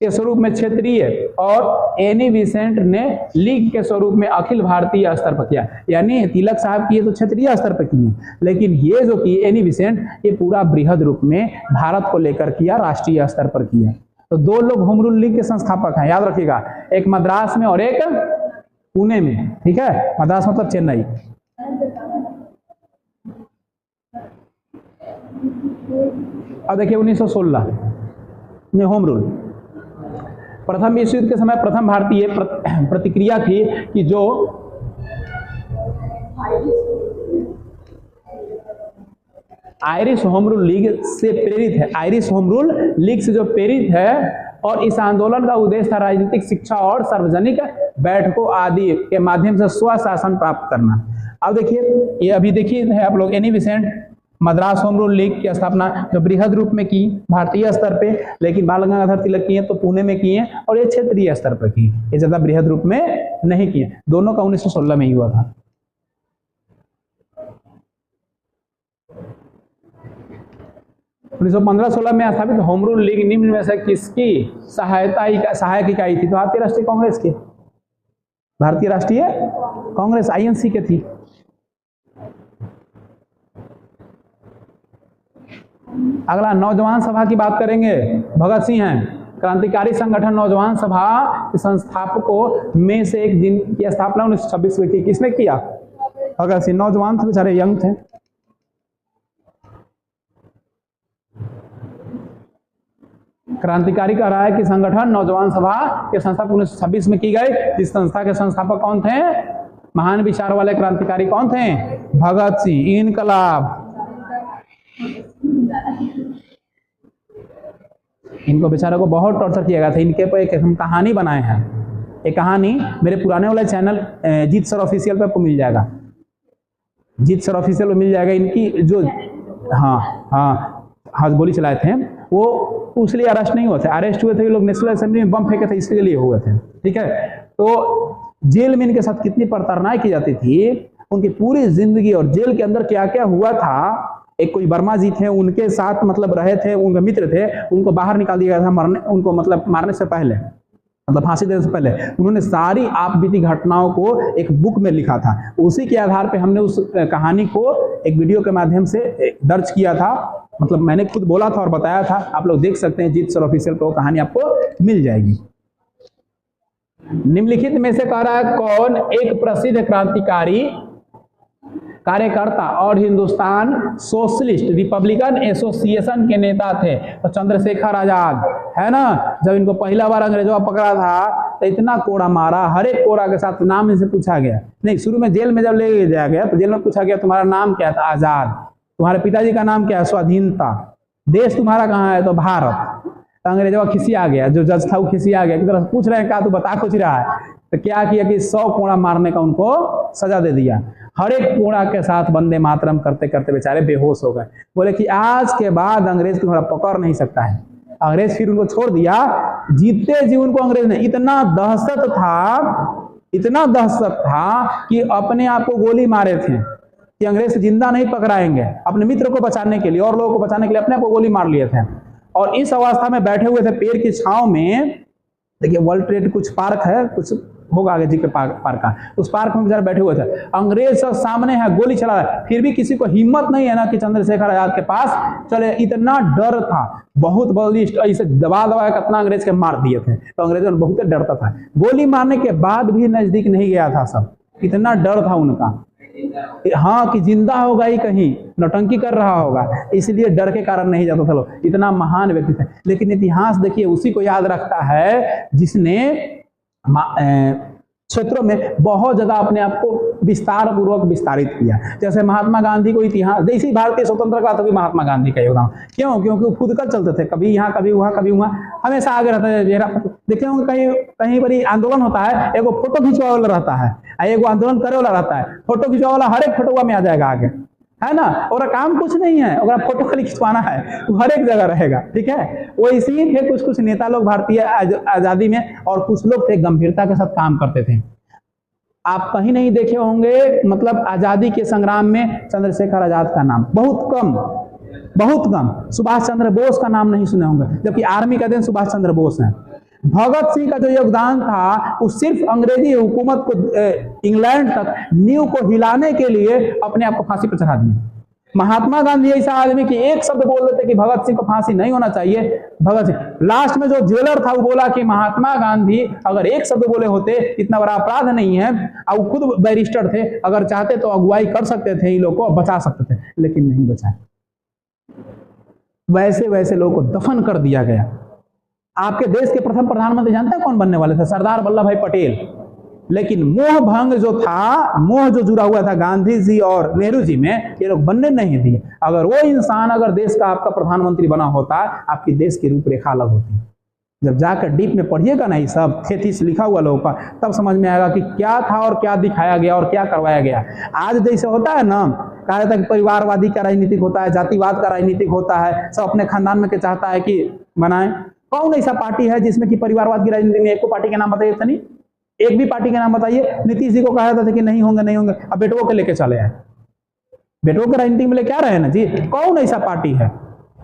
के स्वरूप में क्षेत्रीय और एनी बेसेंट ने लीग के स्वरूप में अखिल भारतीय स्तर पर किया। यानी तिलक साहब किए तो क्षेत्रीय स्तर पर किए, लेकिन ये जो किए एनी बेसेंट ये पूरा बृहद रूप में भारत को लेकर किया, राष्ट्रीय स्तर पर किया। तो 2 लोग होम रूल लीग के संस्थापक हैं, याद रखिएगा, एक मद्रास में और एक पुणे में। ठीक है, मद्रास मतलब चेन्नई। अब देखिए 1916 में होम रूल। प्रथम विश्व युद्ध के समय प्रथम भारतीय प्रतिक्रिया थी कि जो आयरिश होम रूल लीग से प्रेरित है, आयरिश होम रूल लीग से जो प्रेरित है, और इस आंदोलन का उद्देश्य था राजनीतिक शिक्षा और सार्वजनिक बैठकों आदि के माध्यम से स्वशासन प्राप्त करना। अब देखिए, ये अभी देखिए है आप लोग, Annie Besant Madras home rule league की स्थापना जो बृहद रूप में की भारतीय स्तर पे, लेकिन बाल गंगाधर तिलक किए तो पुणे में किए, और ये क्षेत्रीय स्तर पर की, ये ज्यादा बृहद रूप में नहीं किए। दोनों का 1916 में ही हुआ था। उन्नीस 15-16 में स्थापित होम रूल लीग निम्न में से किसकी सहायक इकाई थी? तो भारतीय राष्ट्रीय कांग्रेस की, भारतीय राष्ट्रीय कांग्रेस आईएनसी के थी। अगला नौजवान सभा की बात करेंगे। भगत सिंह हैं, क्रांतिकारी संगठन नौजवान सभा के संस्थापकों में से एक, जिनकी स्थापना 1926 में की। किसने किया? भगत सिंह। नौजवान थे बेचारे, यंग थे। क्रांतिकारी कह रहा है कि संगठन नौजवान सभा के संस्थापक 1926 में की गई। इस संस्था के संस्थापक कौन थे? महान विचार वाले क्रांतिकारी कौन थे? भगत सिंह। इनकलाब, इनको बेचारों को बहुत टॉर्चर किया गया था। इनके पर एक हम कहानी बनाए हैं। एक कहानी मेरे पुराने वाले चैनल जीत सर ऑफिशियल पे आपको मिल जाएगा, जीत सर ऑफिशियल में मिल जाएगा। इनकी जो हाँ गोली चलाए थे वो उसलिए अरेस्ट नहीं हुए थे। अरेस्ट हुए थे ये लोग नेशनल असेंबली में बम फेंके थे, इसके लिए हुए थे। ठीक है, तो जेल में इनके साथ कितनी प्रताड़नाएं की जाती थी, उनकी पूरी जिंदगी और जेल के अंदर क्या क्या हुआ था। एक कोई वर्मा जी थे, उनके साथ मतलब रहे थे, उनके मित्र थे, उनको बाहर निकाल दिया गया था मरने, उनको मतलब मारने से पहले, मतलब फांसी देने से पहले उन्होंने सारी आप बीती घटनाओं को एक बुक में लिखा था। उसी के आधार पे हमने उस कहानी को एक वीडियो के माध्यम से दर्ज किया था, मतलब मैंने खुद बोला था और बताया था। आप लोग देख सकते हैं, जीत सर ऑफिशियल पे वो कहानी आपको मिल जाएगी। निम्नलिखित में से कह रहा है कौन एक प्रसिद्ध क्रांतिकारी कार्यकर्ता और हिंदुस्तान सोशलिस्ट रिपब्लिकन एसोसिएशन के नेता थे? तो चंद्रशेखर आजाद है ना। जब इनको पहला बार अंग्रेजों का पकड़ा था तो इतना कोड़ा मारा, हर एक कोड़ा के साथ नाम इनसे पूछा गया। नहीं, शुरू में जेल में जब ले जाया गया तो जेल में पूछा गया तुम्हारा नाम क्या था? आजाद। तुम्हारे पिताजी का नाम क्या है? स्वाधीनता। देश तुम्हारा कहाँ है? तो भारत। तो अंग्रेजों खिसी आ गया, जो जज था वो खिसी आ गया, की तरह पूछ रहे हैं क्या तू बता कुछ रहा है। तो क्या किया कि 100 कोड़ा मारने का उनको सजा दे दिया। हर एक कोड़ा के साथ वंदे मातरम करते करते बेचारे बेहोश हो गए। बोले कि आज के बाद अंग्रेज तुम्हारा पकड़ नहीं सकता है। अंग्रेज फिर उनको छोड़ दिया। जीतते जी उनको अंग्रेज ने इतना दहशत था कि अपने आप को गोली मारे थे कि अंग्रेज से जिंदा नहीं पकड़ाएंगे। अपने मित्र को बचाने के लिए और लोगों को बचाने के लिए अपने आप को गोली मार लिए थे। और इस अवस्था में बैठे हुए थे पेड़ की छांव में। देखिए वर्ल्ड ट्रेड कुछ पार्क है, कुछ होगा आगे जी के पार्क का, उस पार्क में बेचारे बैठे हुए थे। अंग्रेज सब सामने है, गोली चला रहा है, फिर भी किसी को हिम्मत नहीं है ना कि चंद्रशेखर आजाद के पास चले। इतना डर था, बहुत बलिष्ठ, ऐसे दबा दबा कितना अंग्रेज के मार दिए थे। तो अंग्रेजों ने बहुत डरता था, गोली मारने के बाद भी नजदीक नहीं गया था सब, इतना डर था उनका। हाँ कि जिंदा होगा ही, कहीं नौटंकी कर रहा होगा, इसलिए डर के कारण नहीं जाता था लोग। इतना महान व्यक्ति थे। लेकिन इतिहास देखिए उसी को याद रखता है जिसने क्षेत्रों में बहुत जगह अपने आप को विस्तार पूर्वक विस्तारित किया। जैसे महात्मा गांधी को इतिहास, जैसे भारतीय स्वतंत्रता तो भी महात्मा गांधी का योगदान। क्यों? क्योंकि वो खुद कर चलते थे, कभी यहाँ कभी वहाँ कभी वहाँ, हमेशा आगे रहता है। देखते होंगे कहीं कहीं पर आंदोलन होता है, एगो फोटो खिंचवा वाला रहता है, एगो आंदोलन करे वाला रहता है। फोटो खिंचवा वाला हर एक फोटो में आ जाएगा आगे, है ना। और काम कुछ नहीं है, अगर फोटो खाली खिंचवाना है तो हर एक जगह रहेगा, ठीक है। वो इसी थे कुछ नेता लोग भारतीय आजादी में, और कुछ लोग थे गंभीरता के साथ काम करते थे। आप कहीं नहीं देखे होंगे, मतलब आजादी के संग्राम में चंद्रशेखर आजाद का नाम बहुत कम। सुभाष चंद्र बोस का नाम नहीं सुने होंगे, जबकि आर्मी का दिन सुभाष चंद्र बोस है। भगत सिंह का जो योगदान था वो सिर्फ अंग्रेजी हुकूमत को इंग्लैंड तक नींव को हिलाने के लिए अपने आप को फांसी पर चढ़ा दिया। महात्मा गांधी ऐसा आदमी कि एक शब्द बोल देते कि भगत सिंह को फांसी नहीं होना चाहिए, भगत सिंह लास्ट में जो जेलर था वो बोला कि महात्मा गांधी अगर एक शब्द बोले होते इतना बड़ा अपराध नहीं है, और वो खुद बैरिस्टर थे, अगर चाहते तो अगुवाई कर सकते थे, इन लोगों को बचा सकते थे, लेकिन नहीं बचाए। वैसे लोगों को दफन कर दिया गया। आपके देश के प्रथम प्रधानमंत्री जानते हैं कौन बनने वाले थे? सरदार वल्लभ भाई पटेल। लेकिन मोह भंग जो था, मोह जो जुड़ा हुआ था गांधी जी और नेहरू जी में, ये लोग बनने नहीं दिए। अगर वो इंसान अगर देश का आपका प्रधानमंत्री बना होता, आपकी देश की रूपरेखा अलग होती। जब जाकर डीप में पढ़िएगा ना ये सब थेसिस लिखा हुआ लोगों का, तब समझ में आएगा कि क्या था और क्या दिखाया गया और क्या करवाया गया। आज जैसे होता है ना, कहा जाता है कि परिवारवादी का राजनीतिक होता है, जातिवाद का राजनीतिक होता है, सब अपने खानदान में के चाहता है कि बनाए। कौन ऐसा पार्टी है जिसमें कि परिवारवाद की राजनीति में? एक को पार्टी के नाम बताइए तनी, एक भी पार्टी के नाम बताइए। नीतीश जी को कहा जाता था कि नहीं होंगे, अब बेटों के लेके चले आए, बेटों के राजनीति में लेके आ रहे हैं ना जी। कौन ऐसा पार्टी है?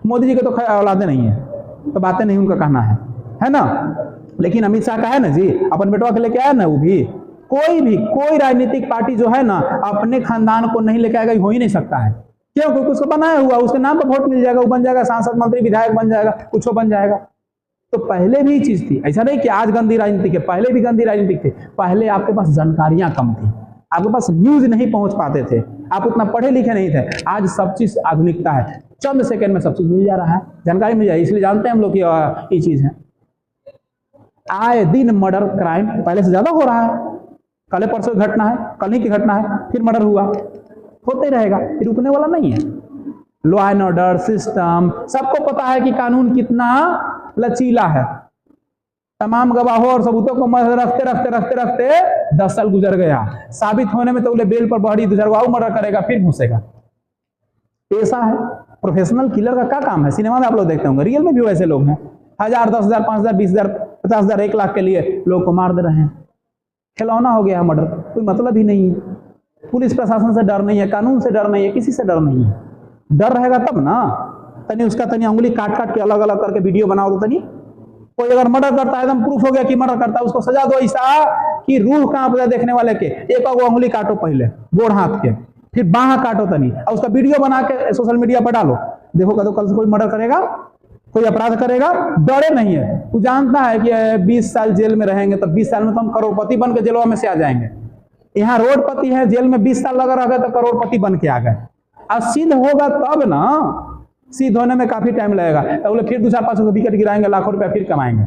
मोदी जी के तो औलादे नहीं है, तो बातें नहीं उनका कहना है ना। लेकिन अमित शाह का है ना जी, अपन बेटवा के लेके आया ना। वो भी कोई राजनीतिक पार्टी जो है ना अपने खानदान को नहीं लेके आएगा, हो ही नहीं सकता है। क्यों? क्योंकि उसको बनाया हुआ, उसके नाम पर वोट मिल जाएगा, वो बन जाएगा सांसद, मंत्री, विधायक बन जाएगा, कुछ बन जाएगा। तो पहले भी चीज थी, ऐसा नहीं कि आज गंदी राजनीति है, पहले भी गंदी राजनीति थी। पहले आपके पास जानकारियां कम थी, आपके पास न्यूज नहीं पहुंच पाते थे, आप उतना पढ़े लिखे नहीं थे। आज सब चीज आधुनिकता है, चंद सेकंड में सब चीज मिल जा रहा है, जानकारी मिल जाए। इसलिए जानते हैं हम लोग कि ये चीज है। आए दिन मर्डर क्राइम पहले से ज्यादा हो रहा है। कल परसों घटना है, कल ही की घटना है, फिर मर्डर हुआ, होते रहेगा, फिर रुकने वाला नहीं है। लॉ एंड ऑर्डर सिस्टम, सबको पता है कि कानून कितना लचीला है। तमाम गवाहों और सबूतों को रखते रखते रखते रखते 10 साल गुजर गया, साबित होने में तो बोले बेल पर बड़ी दुजरवाऊ मर्डर करेगा, फिर घुसेगा। ऐसा है प्रोफेशनल किलर का क्या काम है? सिनेमा में आप लोग देखते होंगे, रियल में भी वैसे लोग हैं। 1000, 10,000, 5,000, 20,000, 50,000, 1 लाख के लिए लोग को मार दे रहे हैं। खिलौना हो गया है मर्डर, कोई मतलब ही नहीं है। पुलिस प्रशासन से डर नहीं है, कानून से डर नहीं है, किसी से डर नहीं है। डर रहेगा तब ना, तनी उसका तनी उंगली काट काट के अलग अलग करके वीडियो बनाओ तो तनी। कोई अगर मर्डर करता है, एकदम प्रूफ हो गया कि मर्डर करता है, उसको सजा दो ऐसा कि रूह कांप जाए देखने वाले के। एक उंगली काटो पहले गोड़ हाथ के, फिर बाह काटो तनी, और उसका वीडियो बना के सोशल मीडिया पर डालो। देखो कल से कोई मर्डर करेगा, कोई अपराध करेगा, डरे नहीं है। तू जानता है कि 20 साल जेल में रहेंगे तो 20 साल में तो हम करोड़पति बन के जेलों में से आ जाएंगे। यहाँ रोडपति है, जेल में 20 साल लगा रह गए तो करोड़पति बन के आ गए। अब सिद्ध होगा तब ना, सिद्ध होने में काफी टाइम लगेगा। तो बोले फिर 2-4-5 विकेट गिराएंगे, लाखों रुपया फिर कमाएंगे,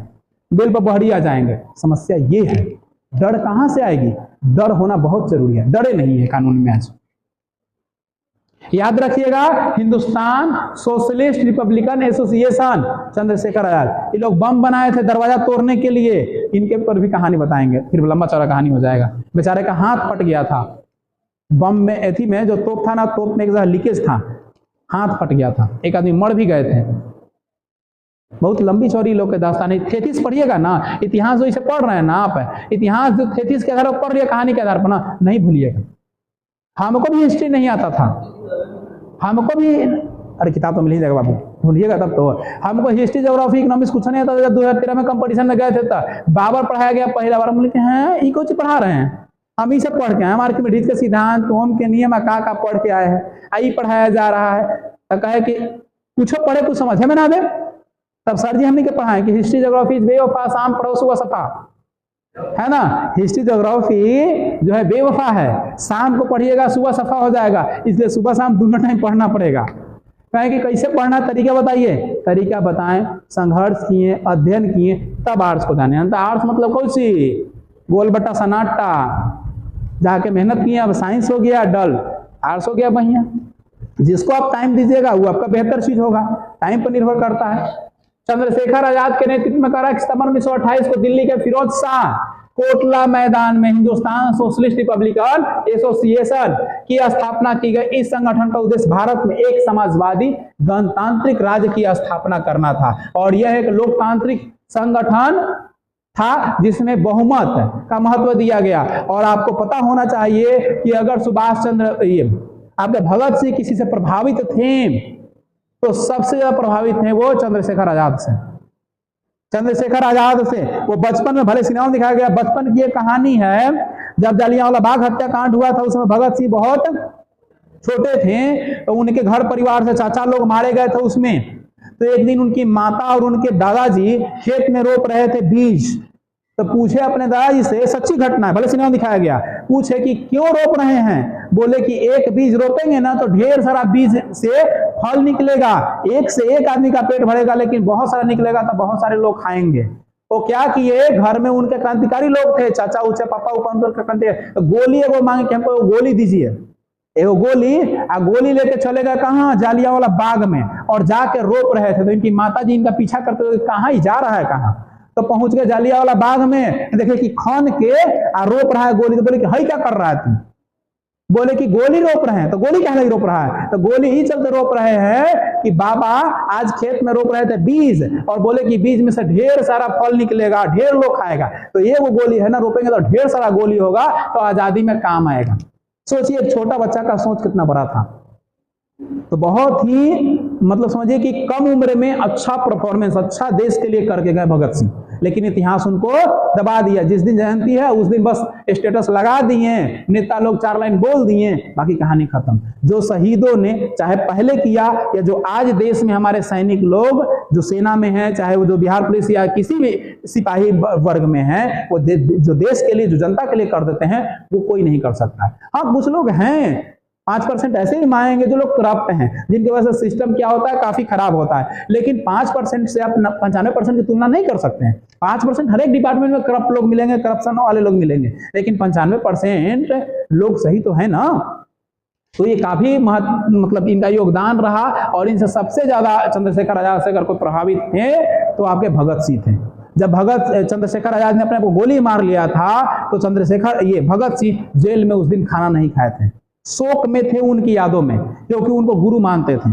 बेल पर बहरी आ जाएंगे। समस्या ये है, डर कहां से आएगी? डर होना बहुत जरूरी है, डरे नहीं है कानून में आज। याद रखिएगा, Hindustan socialist republican association, Chandrashekhar Azad, ये लोग बम बनाए थे दरवाजा तोड़ने के लिए। इनके ऊपर भी कहानी बताएंगे, फिर लंबा चौड़ा कहानी हो जाएगा। बेचारे का हाथ फट गया था बम में, एथी में जो तोप था ना, तोप में एक जगह लीकेज था, हाथ फट गया था, एक आदमी मर भी गए थे। बहुत लंबी चौड़ी लोग के दास्तान है। थेथिस पढ़िएगा ना, इतिहास जो इसे पढ़ रहे हैं ना आप, इतिहास जो थेथिस के आधार पर पढ़ रही है, कहानी के आधार पर ना, नहीं भूलिएगा। हमको भी हिस्ट्री नहीं आता था, हमको भी, अरे किताब तो मिल ही जाएगा बाबू, भूलिएगा तब तो। हमको हिस्ट्री, ज्योग्राफी, इकोनॉमिक्स कुछ नहीं आता। जब 2013 में कंपटीशन में गए थे तो बाबर पढ़ाया गया पहला बार। हम बोले हैं ये कुछ पढ़ा रहे हैं, हम ही सब पढ़ के आए, आर्किमिडीज के सिद्धांत, ओम के नियम का पढ़ के आए हैं, आई पढ़ाया जा रहा है। तो कहे कि कुछ पढ़े कुछ समझे में ना आवे, तब सर जी हमने के पढ़ाए कि हिस्ट्री ज्योग्राफी बेवफा, शाम पढ़ो सुबह सफा, है ना। हिस्ट्री ज्योग्राफी जो है बेवफा है, शाम को पढ़िएगा सुबह सफा हो जाएगा, इसलिए सुबह शाम दोनों टाइम पढ़ना पड़ेगा। कहें कि कैसे पढ़ना, तरीका बताइए। तरीका बताएं, संघर्ष किए, अध्ययन किए, तब आर्ट्स को जाने। आर्ट्स मतलब कौन सी, गोल बट्टा सन्नाटा, जाके मेहनत किए, अब साइंस हो गया डल, आर्ट्स हो गया बढ़िया। जिसको आप टाइम दीजिएगा वो आपका बेहतर चीज होगा, टाइम पर निर्भर करता है। चंद्रशेखर आजाद के नेतृत्व में करा सितंबर 1928 को दिल्ली के फिरोज शाह कोटला मैदान में हिंदुस्तान सोशलिस्ट रिपब्लिकन एसोसिएशन की स्थापना की गई। इस संगठन का उद्देश्य भारत में एक समाजवादी गणतांत्रिक राज्य की स्थापना करना था, और यह एक लोकतांत्रिक संगठन था जिसमें बहुमत का महत्व दिया गया। और आपको पता होना चाहिए कि अगर सुभाष चंद्र आपके भगत सिंह किसी से प्रभावित थे तो सबसे ज्यादा प्रभावित थे वो चंद्रशेखर आजाद से। चंद्रशेखर आजाद से वो बचपन में, भले सिनेमा में दिखाया गया, बचपन की एक कहानी है, जब जलियांवाला बाग हत्याकांड हुआ था उसमें भगत सिंह बहुत छोटे थे, तो उनके घर परिवार से चाचा लोग मारे गए थे उसमें। तो एक दिन उनकी माता और उनके दादाजी खेत में रोप रहे थे बीज, तो पूछे अपने दादाजी से, सच्ची घटना है, भले सिनेमा दिखाया गया, पूछे कि क्यों रोप रहे हैं। बोले कि एक बीज रोपेंगे ना तो ढेर सारा बीज से फल निकलेगा, एक से एक आदमी का पेट भरेगा, लेकिन बहुत सारा निकलेगा तो बहुत सारे लोग खाएंगे। तो क्या किए, घर में उनके क्रांतिकारी लोग थे, चाचा उचे पापा ऊपर, गोली एगो मांगे कि हमको गोली दीजिए, एगो गोली, आ गोली लेके चले गए कहाँ, जलियांवाला बाग में, और जाके रोप रहे थे। तो इनकी माता जी इनका पीछा करते हुए कहाँ ही जा रहा है कहाँ, तो पहुंच गए जलियांवाला बाग में, देखे कि खन के आ रोप रहा है गोली। तो बोले कि हई क्या कर रहा है तुम, बोले कि गोली रोप रहे हैं। तो गोली क्या नहीं रोप रहा है, तो गोली ही चलते रोप रहे हैं कि बाबा आज खेत में रोप रहे थे बीज, और बोले कि बीज में से ढेर सारा फल निकलेगा, ढेर लोग खाएगा, तो ये वो गोली है ना, रोपेंगे तो ढेर सारा गोली होगा तो आजादी में काम आएगा। सोचिए एक छोटा बच्चा का सोच कितना बड़ा था। तो बहुत ही मतलब समझिए कि कम उम्र में अच्छा परफॉर्मेंस, अच्छा देश के लिए करके गए भगत सिंह, लेकिन इतिहास उनको दबा दिया। जिस दिन जयंती है उस दिन बस स्टेटस लगा दिए, नेता लोग 4 लाइन बोल दिए, बाकी कहानी खत्म। जो शहीदों ने चाहे पहले किया या जो आज देश में हमारे सैनिक लोग जो सेना में हैं, चाहे वो जो बिहार पुलिस या किसी भी सिपाही वर्ग में है, वो जो देश के लिए, जो जनता के लिए कर देते हैं, वो कोई नहीं कर सकता है। हाँ कुछ लोग हैं 5% ऐसे ही मांगेंगे जो लोग करप्ट हैं, जिनकी वजह से सिस्टम क्या होता है, काफी खराब होता है, लेकिन 5% से आप 95% की तुलना नहीं कर सकते हैं। 5% हर एक डिपार्टमेंट में करप्ट लोग मिलेंगे, करप्शन वाले लोग मिलेंगे, लेकिन 95% लोग सही तो है ना। तो ये काफी मतलब इनका योगदान रहा, और इनसे सबसे ज्यादा चंद्रशेखर आजाद से अगर कोई प्रभावित थे तो आपके भगत सिंह थे। जब चंद्रशेखर आजाद ने अपने को गोली मार लिया था तो भगत सिंह जेल में उस दिन खाना नहीं खाए थे, शोक में थे उनकी यादों में, क्योंकि उनको गुरु मानते थे।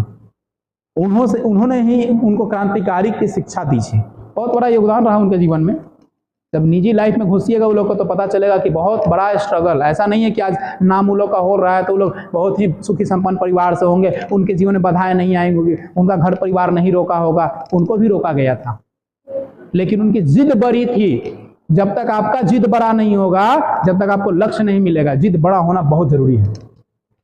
उन्होंने ही उनको क्रांतिकारी की शिक्षा दी थी, बहुत बड़ा योगदान रहा उनके जीवन में। जब निजी लाइफ में घुसिएगा वो लोग को तो पता चलेगा कि बहुत बड़ा स्ट्रगल, ऐसा नहीं है कि आज नाम उन लोग का हो रहा है तो वो लोग बहुत ही सुखी संपन्न परिवार से होंगे, उनके जीवन में बाधाएं नहीं आएंगी, उनका घर परिवार नहीं रोका होगा, उनको भी रोका गया था, लेकिन उनकी जिद बड़ी थी। जब तक आपका जिद बड़ा नहीं होगा, जब तक आपको लक्ष्य नहीं मिलेगा, जिद बड़ा होना बहुत जरूरी है।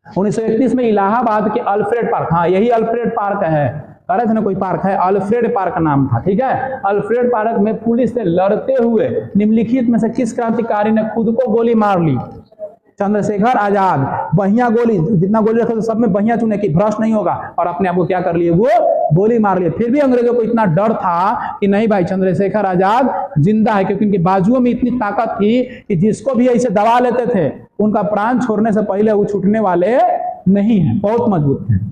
1931 में इलाहाबाद के अल्फ्रेड पार्क, हाँ यही अल्फ्रेड पार्क है, कह रहे थे ना कोई पार्क है, अल्फ्रेड पार्क नाम था, ठीक है। अल्फ्रेड पार्क में पुलिस से लड़ते हुए निम्नलिखित में से किस क्रांतिकारी ने खुद को गोली मार ली? चंद्रशेखर आजाद। बढ़िया गोली, जितना गोली रखे तो सब में बढ़िया चुने कि भ्रष्ट नहीं होगा, और अपने आप को क्या कर लिए, वो गोली मार लिए। फिर भी अंग्रेजों को इतना डर था कि नहीं भाई चंद्रशेखर आजाद जिंदा है, क्योंकि उनकी बाजुओं में इतनी ताकत थी कि जिसको भी ऐसे दबा लेते थे उनका प्राण छोड़ने से पहले वो छूटने वाले नहीं है, बहुत मजबूत थे।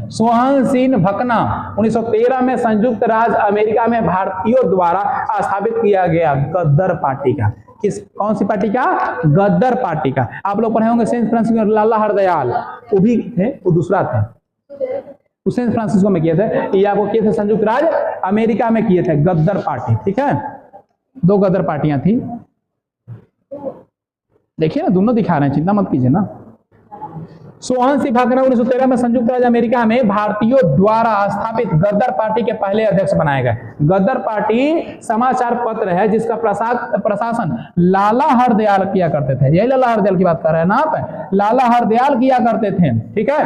सोहन सिंह भकना 1913 में संयुक्त राज्य अमेरिका में भारतीयों द्वारा स्थापित किया गया गद्दर पार्टी का, कौन सी पार्टी का? गद्दर पार्टी का। आप लोग पढ़े होंगे सेंट फ्रांसिस लाला हरदयाल, वो भी थे, वो दूसरा थे। सैन फ्रांसिस्को में किए थे। ये आपको किए थे संयुक्त राज्य अमेरिका में किए थे, गद्दार पार्टी। ठीक है, 2 गद्दार पार्टियां थी। देखिए ना, दोनों दिखा रहे हैं, चिंता मत कीजिए ना। सोहन सिंह भाकरा 1913 में संयुक्त राज्य अमेरिका में भारतीयों द्वारा स्थापित गद्दार पार्टी के पहले अध्यक्ष बनाए गए। गद्दार पार्टी समाचार पत्र है जिसका प्रशासन लाला हरदयाल किया करते थे। यही लाला हरदयाल की बात कर रहे हैं ना आप, लाला हरदयाल किया करते थे। ठीक है,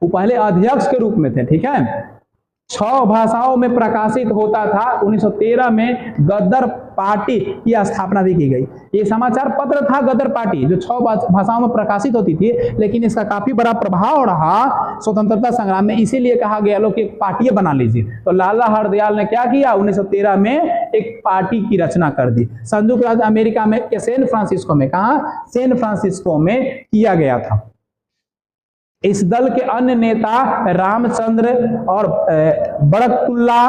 वो पहले अध्यक्ष के रूप में थे। ठीक है, 6 भाषाओं में प्रकाशित होता था। 1913 में गद्दार पार्टी की स्थापना भी की गई। ये समाचार पत्र था गद्दार पार्टी, जो 6 भाषाओं में प्रकाशित होती थी, लेकिन इसका काफी बड़ा प्रभाव रहा स्वतंत्रता संग्राम में। इसीलिए कहा गया लोग कि एक पार्टी बना लीजिए। तो लाला हरदयाल ने क्या किया, 1913 में एक पार्टी की रचना कर दी। संयुक्त राज्य अमेरिका में सैन फ्रांसिस्को में, कहा, सैन फ्रांसिस्को में किया गया था। इस दल के अन्य नेता रामचंद्र और बड़कतुल्ला,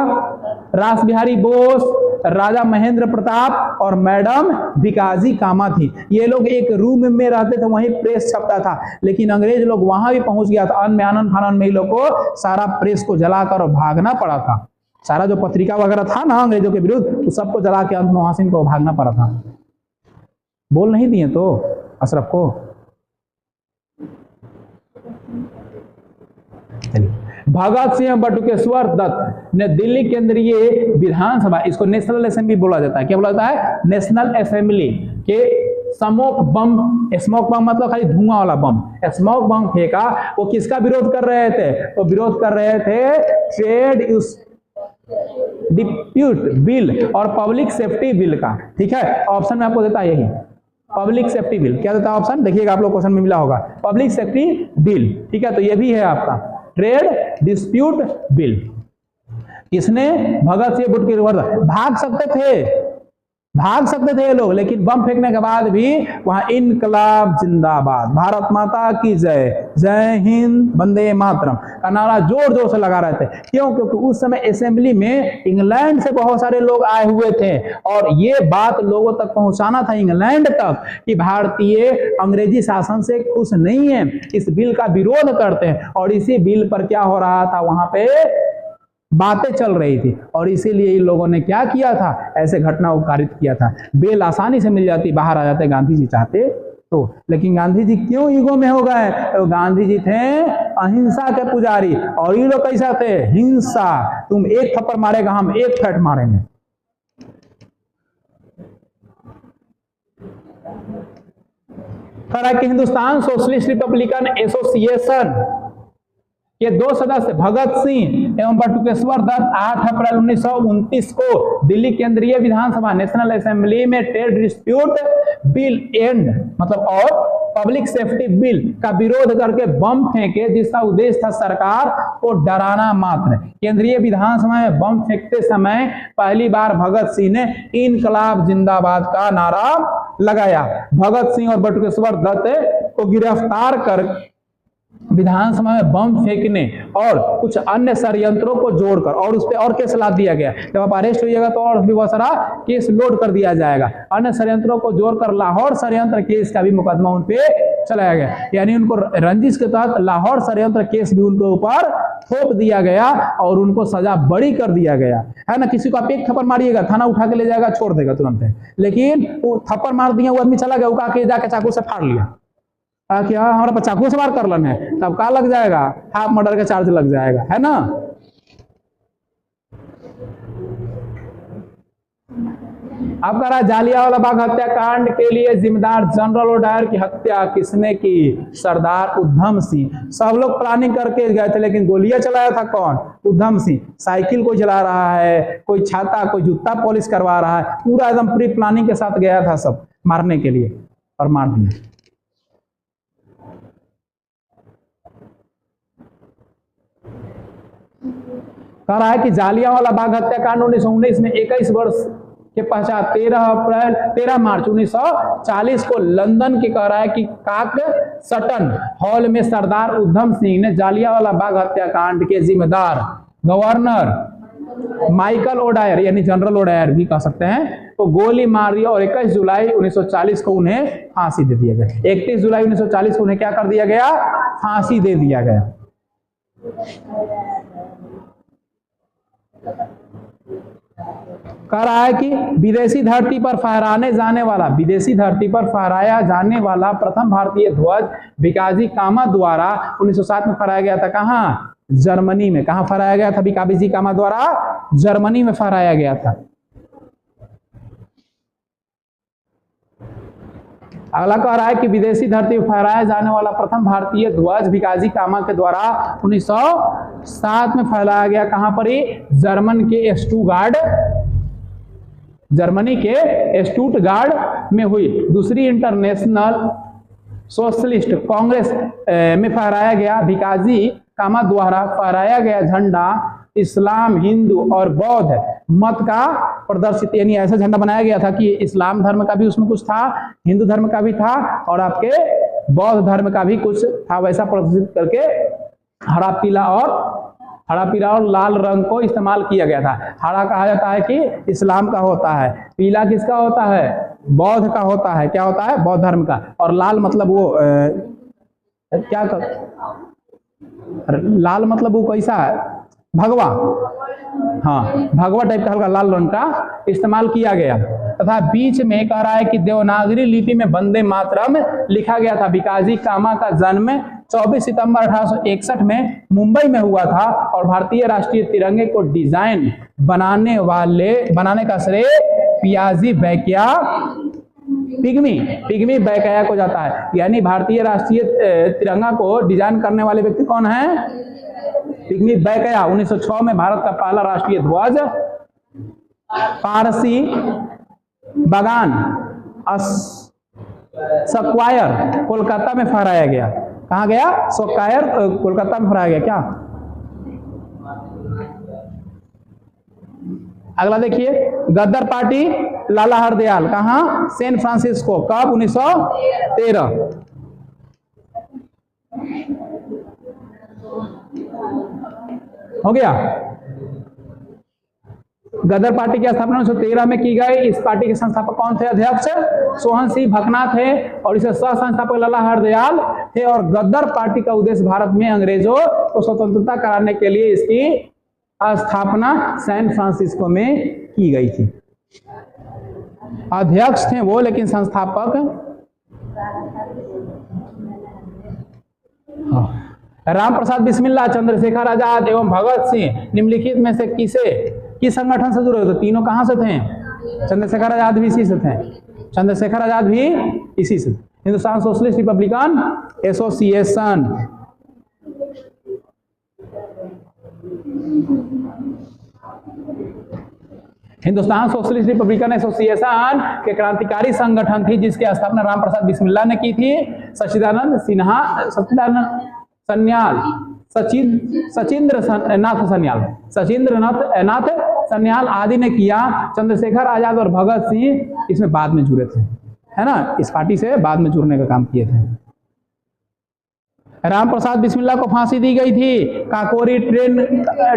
रास बिहारी बोस, राजा महेंद्र प्रताप और मैडम भिकाजी कामा थी। ये लोग एक रूम में रहते थे, वहीं प्रेस छपता था, लेकिन अंग्रेज लोग वहां भी पहुंच गया था। अन्न में आनंद फानन में ही लोग को सारा प्रेस को जलाकर भागना पड़ा था। सारा जो पत्रिका वगैरह था ना अंग्रेजों के विरुद्ध, तो सबको जला के अंत में वहां से इनको भागना पड़ा था। बोल नहीं दिए तो अशरफ को। भगत सिंह बटुकेश्वर दत्त ने दिल्ली केंद्रीय विधानसभा, इसको नेशनल असेंबली बोला जाता है। क्या बोला जाता है, नेशनल असेंबली के स्मोक बम मतलब खाली धुआं वाला बम, स्मोक बम फेंका। वो किसका विरोध कर रहे थे, तो विरोध कर रहे थे ट्रेड डिस्प्यूट बिल और पब्लिक सेफ्टी बिल का। ठीक है, ऑप्शन में आपको देता है यही, पब्लिक सेफ्टी बिल। क्या देता है ऑप्शन, देखिएगा आप लोग क्वेश्चन में मिला होगा, पब्लिक सेफ्टी बिल। ठीक है, तो ये भी है आपका ट्रेड डिस्प्यूट बिल। किसने, भगत सिंह बटुकेश्वर दत्त। भाग सकते थे ये लोग, लेकिन बम फेंकने के बाद भी वहां इनकलाब जिंदाबाद, भारत माता की जय, जय हिंद, वंदे मातरम का नारा जोर जोर से लगा रहे थे। क्यों, क्योंकि उस समय असेंबली में इंग्लैंड से बहुत सारे लोग आए हुए थे और ये बात लोगों तक पहुंचाना था, इंग्लैंड तक, कि भारतीय अंग्रेजी शासन से खुश नहीं है, इस बिल का विरोध करते हैं। और इसी बिल पर क्या हो रहा था, वहां पे बातें चल रही थी, और इसीलिए इन लोगों ने क्या किया था, ऐसे घटना को कारित किया था। बेल आसानी से मिल जाती, बाहर आ जाते गांधी जी चाहते तो। लेकिन गांधी जी क्यों ईगो में हो गए, तो गांधी जी थे अहिंसा के पुजारी, और ये लोग कैसा थे, हिंसा। तुम एक थप्पड़ मारेगा, हम एक फैट मारेंगे। कि हिंदुस्तान सोशलिस्ट रिपब्लिकन एसोसिएशन ये 2 सदस्य भगत सिंह एवं बटुकेश्वर दत्त 8 अप्रैल 1929 को दिल्ली केंद्रीय विधानसभा नेशनल असेंबली में ट्रेड डिस्प्यूट बिल एंड मतलब और पब्लिक सेफ्टी बिल का विरोध करके बम फेंके, जिसका उद्देश्य था सरकार को डराना मात्र। केंद्रीय विधानसभा में बम फेंकते समय पहली बार भगत सिंह ने इनकलाब जिंदाबाद का नारा लगाया। भगत सिंह और बटुकेश्वर दत्त को गिरफ्तार कर विधानसभा में बम फेंकने और कुछ अन्य षड्यंत्रों को जोड़कर और उस पर और केस ला दिया गया। जब आप अरेस्ट होइएगा तो और भी बहुत सारा केस लोड कर दिया जाएगा। अन्य षड्यंत्रों को जोड़कर लाहौर षड्यंत्र केस का भी मुकदमा उन पे चलाया गया, यानी उनको रंजिश के तहत लाहौर षड्यंत्र केस भी उनके ऊपर थोप दिया गया और उनको सजा बड़ी कर दिया गया, है ना। किसी को आप एक थप्पड़ मारिएगा, थाना उठा के ले जाएगा, छोड़ देगा तुरंत, लेकिन वो थप्पड़ मार दिया, वो आदमी चला गया, उठा के जाके चाकू से फाड़ लिया कि हाँ हमारा चाकू से मार कर लेना है, तब का लग जाएगा, हाफ मर्डर का चार्ज लग जाएगा, है ना। अब कह रहा है जालियांवाला बाग हत्याकांड के लिए जिम्मेदार जनरल ओडायर की हत्या किसने की, सरदार उधम सिंह। सब लोग प्लानिंग करके गए थे, लेकिन गोलियां चलाया था कौन, उधम सिंह। साइकिल कोई चला रहा है, कोई छाता, कोई जूता पॉलिश करवा रहा है, पूरा एकदम प्री प्लानिंग के साथ गया था सब मारने के लिए और मार दिया। कह रहा है कि जालियांवाला बाग हत्याकांड 1919 में 21 वर्ष के पश्चात 13 मार्च 1940 को लंदन के कह रहा है कि काक सटन हॉल में सरदार उधम सिंह ने जालियांवाला बाग हत्याकांड के जिम्मेदार गवर्नर माइकल ओडायर यानी जनरल ओडायर भी कह सकते हैं तो गोली मार दी और 21 जुलाई 1940 को उन्हें फांसी दे दिया गया। 31 जुलाई 1940 को उन्हें क्या कर दिया गया, फांसी दे दिया गया। कह रहा है कि विदेशी धरती पर फहराने जाने वाला, विदेशी धरती पर फहराया जाने वाला प्रथम भारतीय ध्वज भिकाजी कामा द्वारा 1907 में फहराया गया था। कहाँ? जर्मनी में। कहाँ फहराया गया था? भिकाजी कामा द्वारा जर्मनी में फहराया गया था। अगला कह रहा है कि विदेशी धरती पर फहराया जाने वाला प्रथम भारतीय ध्वज भिकाजी कामा के द्वारा 1907 में फहराया गया। कहां पर? जर्मन के स्टुटगार्ड, जर्मनी के स्टुटगार्ड में हुई दूसरी इंटरनेशनल सोशलिस्ट कांग्रेस में फहराया गया। भिकाजी कामा द्वारा फहराया गया झंडा इस्लाम, हिंदू और बौद्ध मत का प्रदर्शित, यानी ऐसा झंडा बनाया गया था कि इस्लाम धर्म का भी उसमें कुछ था, हिंदू धर्म का भी था और आपके बौद्ध धर्म का भी कुछ था। वैसा प्रदर्शित करके हरा पीला और लाल रंग को इस्तेमाल किया गया था। हरा कहा जाता है कि इस्लाम का होता है, पीला किसका होता है? बौद्ध का होता है। क्या होता है? बौद्ध धर्म का। और लाल मतलब वो क्या लाल मतलब वो कैसा है? भगवा, हाँ भगवा टाइप का हल्का लाल रंग का इस्तेमाल किया गया। तथा बीच में कह रहा है कि देवनागरी लिपि में वंदे मातरम लिखा गया था। भिकाजी कामा का जन्म 24 सितंबर 1861 में मुंबई में हुआ था और भारतीय राष्ट्रीय तिरंगे को डिजाइन बनाने का श्रेय पियाजी बैकिया पिग्मी बैकिया को जाता है। यानी भारतीय राष्ट्रीय तिरंगा को डिजाइन करने वाले व्यक्ति कौन है? पिग्मी बैकिया। 1906 में भारत का पहला राष्ट्रीय ध्वज पारसी बागान स्क्वायर कोलकाता में फहराया गया। कहा गया? स्क्वायर कोलकाता में फहराया गया। क्या? अगला देखिए, गद्दार पार्टी लाला हरदयाल। कहां? San Francisco. कब? 1913। हो गया। गदर पार्टी की स्थापना 1913 में की गई। इस पार्टी के संस्थापक कौन थे? अध्यक्ष सोहन सिंह भकना थे और इसे सह संस्थापक लाला हरदयाल थे। और गद्दार पार्टी का उद्देश्य भारत में अंग्रेजों को स्वतंत्रता कराने के लिए इसकी स्थापना सैन फ्रांसिस्को में की गई थी। अध्यक्ष थे वो, लेकिन संस्थापक राम प्रसाद बिस्मिल्लाह, चंद्रशेखर आजाद एवं भगत सिंह निम्नलिखित में से किस संगठन से जुड़े थे? तीनों कहां से थे? चंद्रशेखर आजाद भी इसी से थे। चंद्रशेखर आजाद भी इसी से। Hindustan socialist republican association, Hindustan socialist republican association के क्रांतिकारी संगठन थी जिसकी स्थापना राम प्रसाद बिस्मिल्लाह ने की थी। सचिदानंद सचिंद्रनाथ सन्याल आदि ने किया। चंद्रशेखर आजाद और भगत सिंह इसमें बाद में जुड़े थे, है ना, इस पार्टी से बाद में जुड़ने का काम किए थे। राम प्रसाद बिस्मिल्लाह को फांसी दी गई थी। काकोरी ट्रेन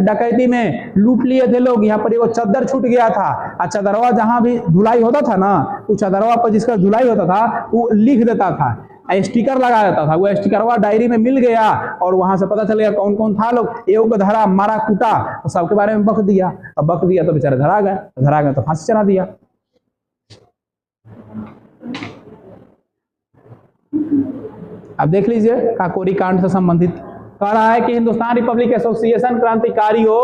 डकैती में लूट लिए थे लोग। यहाँ पर एगो चद्दर छूट गया था और चदरवा जहां भी धुलाई होता था ना, वो चदरवा पर जिसका धुलाई होता था वो लिख देता था, स्टिकर लगा देता था। वो स्टिकरवा डायरी में मिल गया और वहां से पता चल गया कौन कौन था लोग। एगो को धरा, मारा, कूटा, तो सबके बारे में बक दिया। अब बक दिया तो बेचारे धरा गए तो फांसी चढ़ा दिया। अब देख लीजिए काकोरी कांड से संबंधित कह रहा है कि हिंदुस्तान रिपब्लिक एसोसिएशन क्रांतिकारियों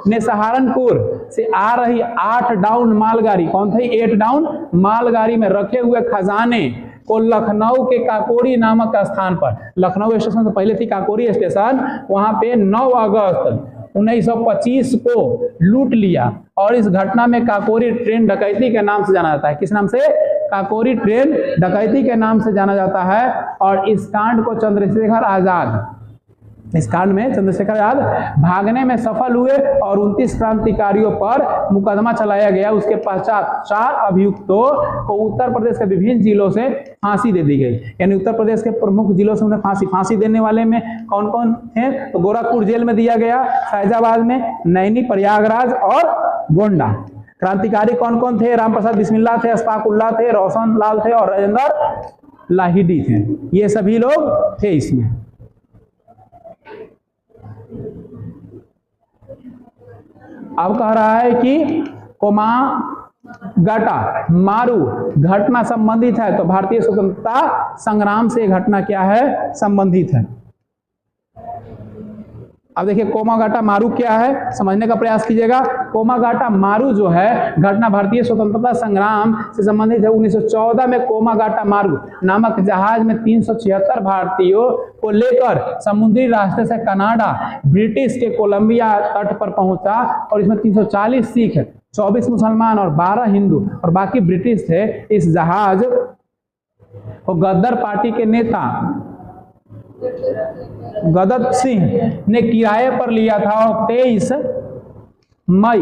ने सहारनपुर से आ रही 8 डाउन मालगाड़ी, कौन थी? 8 डाउन मालगाड़ी में रखे हुए खजाने को लखनऊ के काकोरी नामक स्थान पर, लखनऊ स्टेशन से पहले थी काकोरी स्टेशन, वहां पे 9 अगस्त 1925 को लूट लिया। और इस घटना में काकोरी ट्रेन डकैती के नाम से जाना जाता है। किस नाम से? काकोरी ट्रेन डकैती के नाम से जाना जाता है। और इस कांड को चंद्रशेखर आजाद, इस कांड में चंद्रशेखर आजाद भागने में सफल हुए और 29 क्रांतिकारियों पर मुकदमा चलाया गया। उसके पश्चात 4 अभियुक्तों को उत्तर प्रदेश के विभिन्न जिलों से फांसी दे दी गई। यानी उत्तर प्रदेश के प्रमुख जिलों से उन्हें फांसी देने वाले में कौन कौन थे? तो गोरखपुर जेल में दिया गया, फैजाबाद में, नैनी, प्रयागराज और गोंडा। क्रांतिकारी कौन कौन थे? राम प्रसाद बिस्मिल्लाह थे, अशफाक उल्लाह थे, रोशन लाल थे और राजेंद्र लाहिड़ी थे। ये सभी लोग थे इसमें। अब कह रहा है कि कोमागाटा मारू घटना संबंधित है, तो भारतीय स्वतंत्रता संग्राम से घटना क्या है, संबंधित है। अब देखिए कोमागाटा मारू क्या है, समझने का प्रयास कीजिएगा। कोमागाटा मारू जो है घटना भारतीय स्वतंत्रता संग्राम से संबंधित है। 1914 में कोमागाटा मारू नामक जहाज में 376 भारतीयों को लेकर समुद्री रास्ते से कनाडा ब्रिटिश के कोलंबिया तट पर पहुंचा और इसमें 340 सिख, 24 मुसलमान और 12 हिंदू और बाकी ब्रिटिश थे। इस जहाज को गद्दार पार्टी के नेता गदर सिंह ने किराए पर लिया था और 23 मई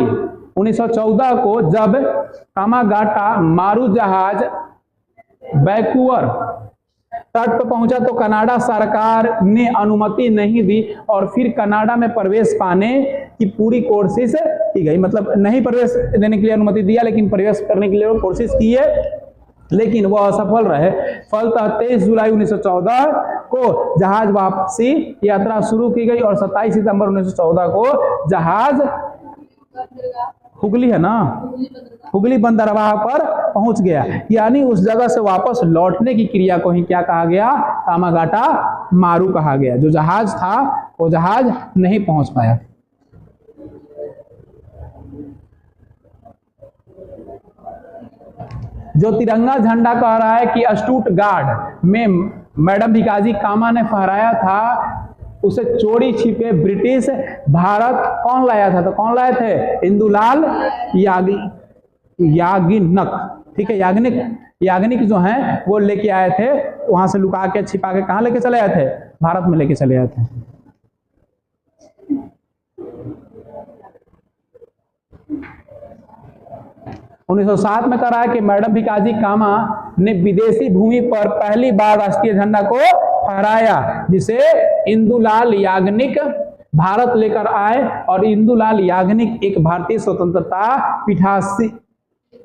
1914 को जब कामागाटा मारू जहाज वैंकूवर तट पर पहुंचा तो कनाडा सरकार ने अनुमति नहीं दी और फिर कनाडा में प्रवेश पाने की पूरी कोशिश की गई। मतलब नहीं प्रवेश देने के लिए अनुमति दिया, लेकिन प्रवेश करने के लिए कोशिश की है, लेकिन वह असफल रहे। फलतः 23 जुलाई 1914 को जहाज वापसी यात्रा शुरू की गई और 27 सितंबर 1914 को जहाज हुगली है ना, हुगली बंदरगाह पर पहुंच गया। यानी उस जगह से वापस लौटने की क्रिया को ही क्या कहा गया, कामागाटा मारू कहा गया। जो जहाज था वो जहाज नहीं पहुंच पाया। जो तिरंगा झंडा कह रहा है कि स्टुटगार्ट में मैडम भिकाजी कामा ने फहराया था, उसे चोरी छिपे ब्रिटिश भारत कौन लाया था, तो कौन लाए थे, इंदुलाल याग्निक। ठीक है, याग्निक जो हैं वो लेके आए थे, वहां से लुका के छिपा के कहां लेके चले आए थे, भारत में लेके चले आए थे। उन्नीस 1907 में कहा है कि मैडम भिकाजी कामा ने विदेशी भूमि पर पहली बार राष्ट्रीय झंडा को फहराया, जिसे इंदुलाल याग्निक भारत लेकर आए। और इंदुलाल याग्निक एक भारतीय स्वतंत्रता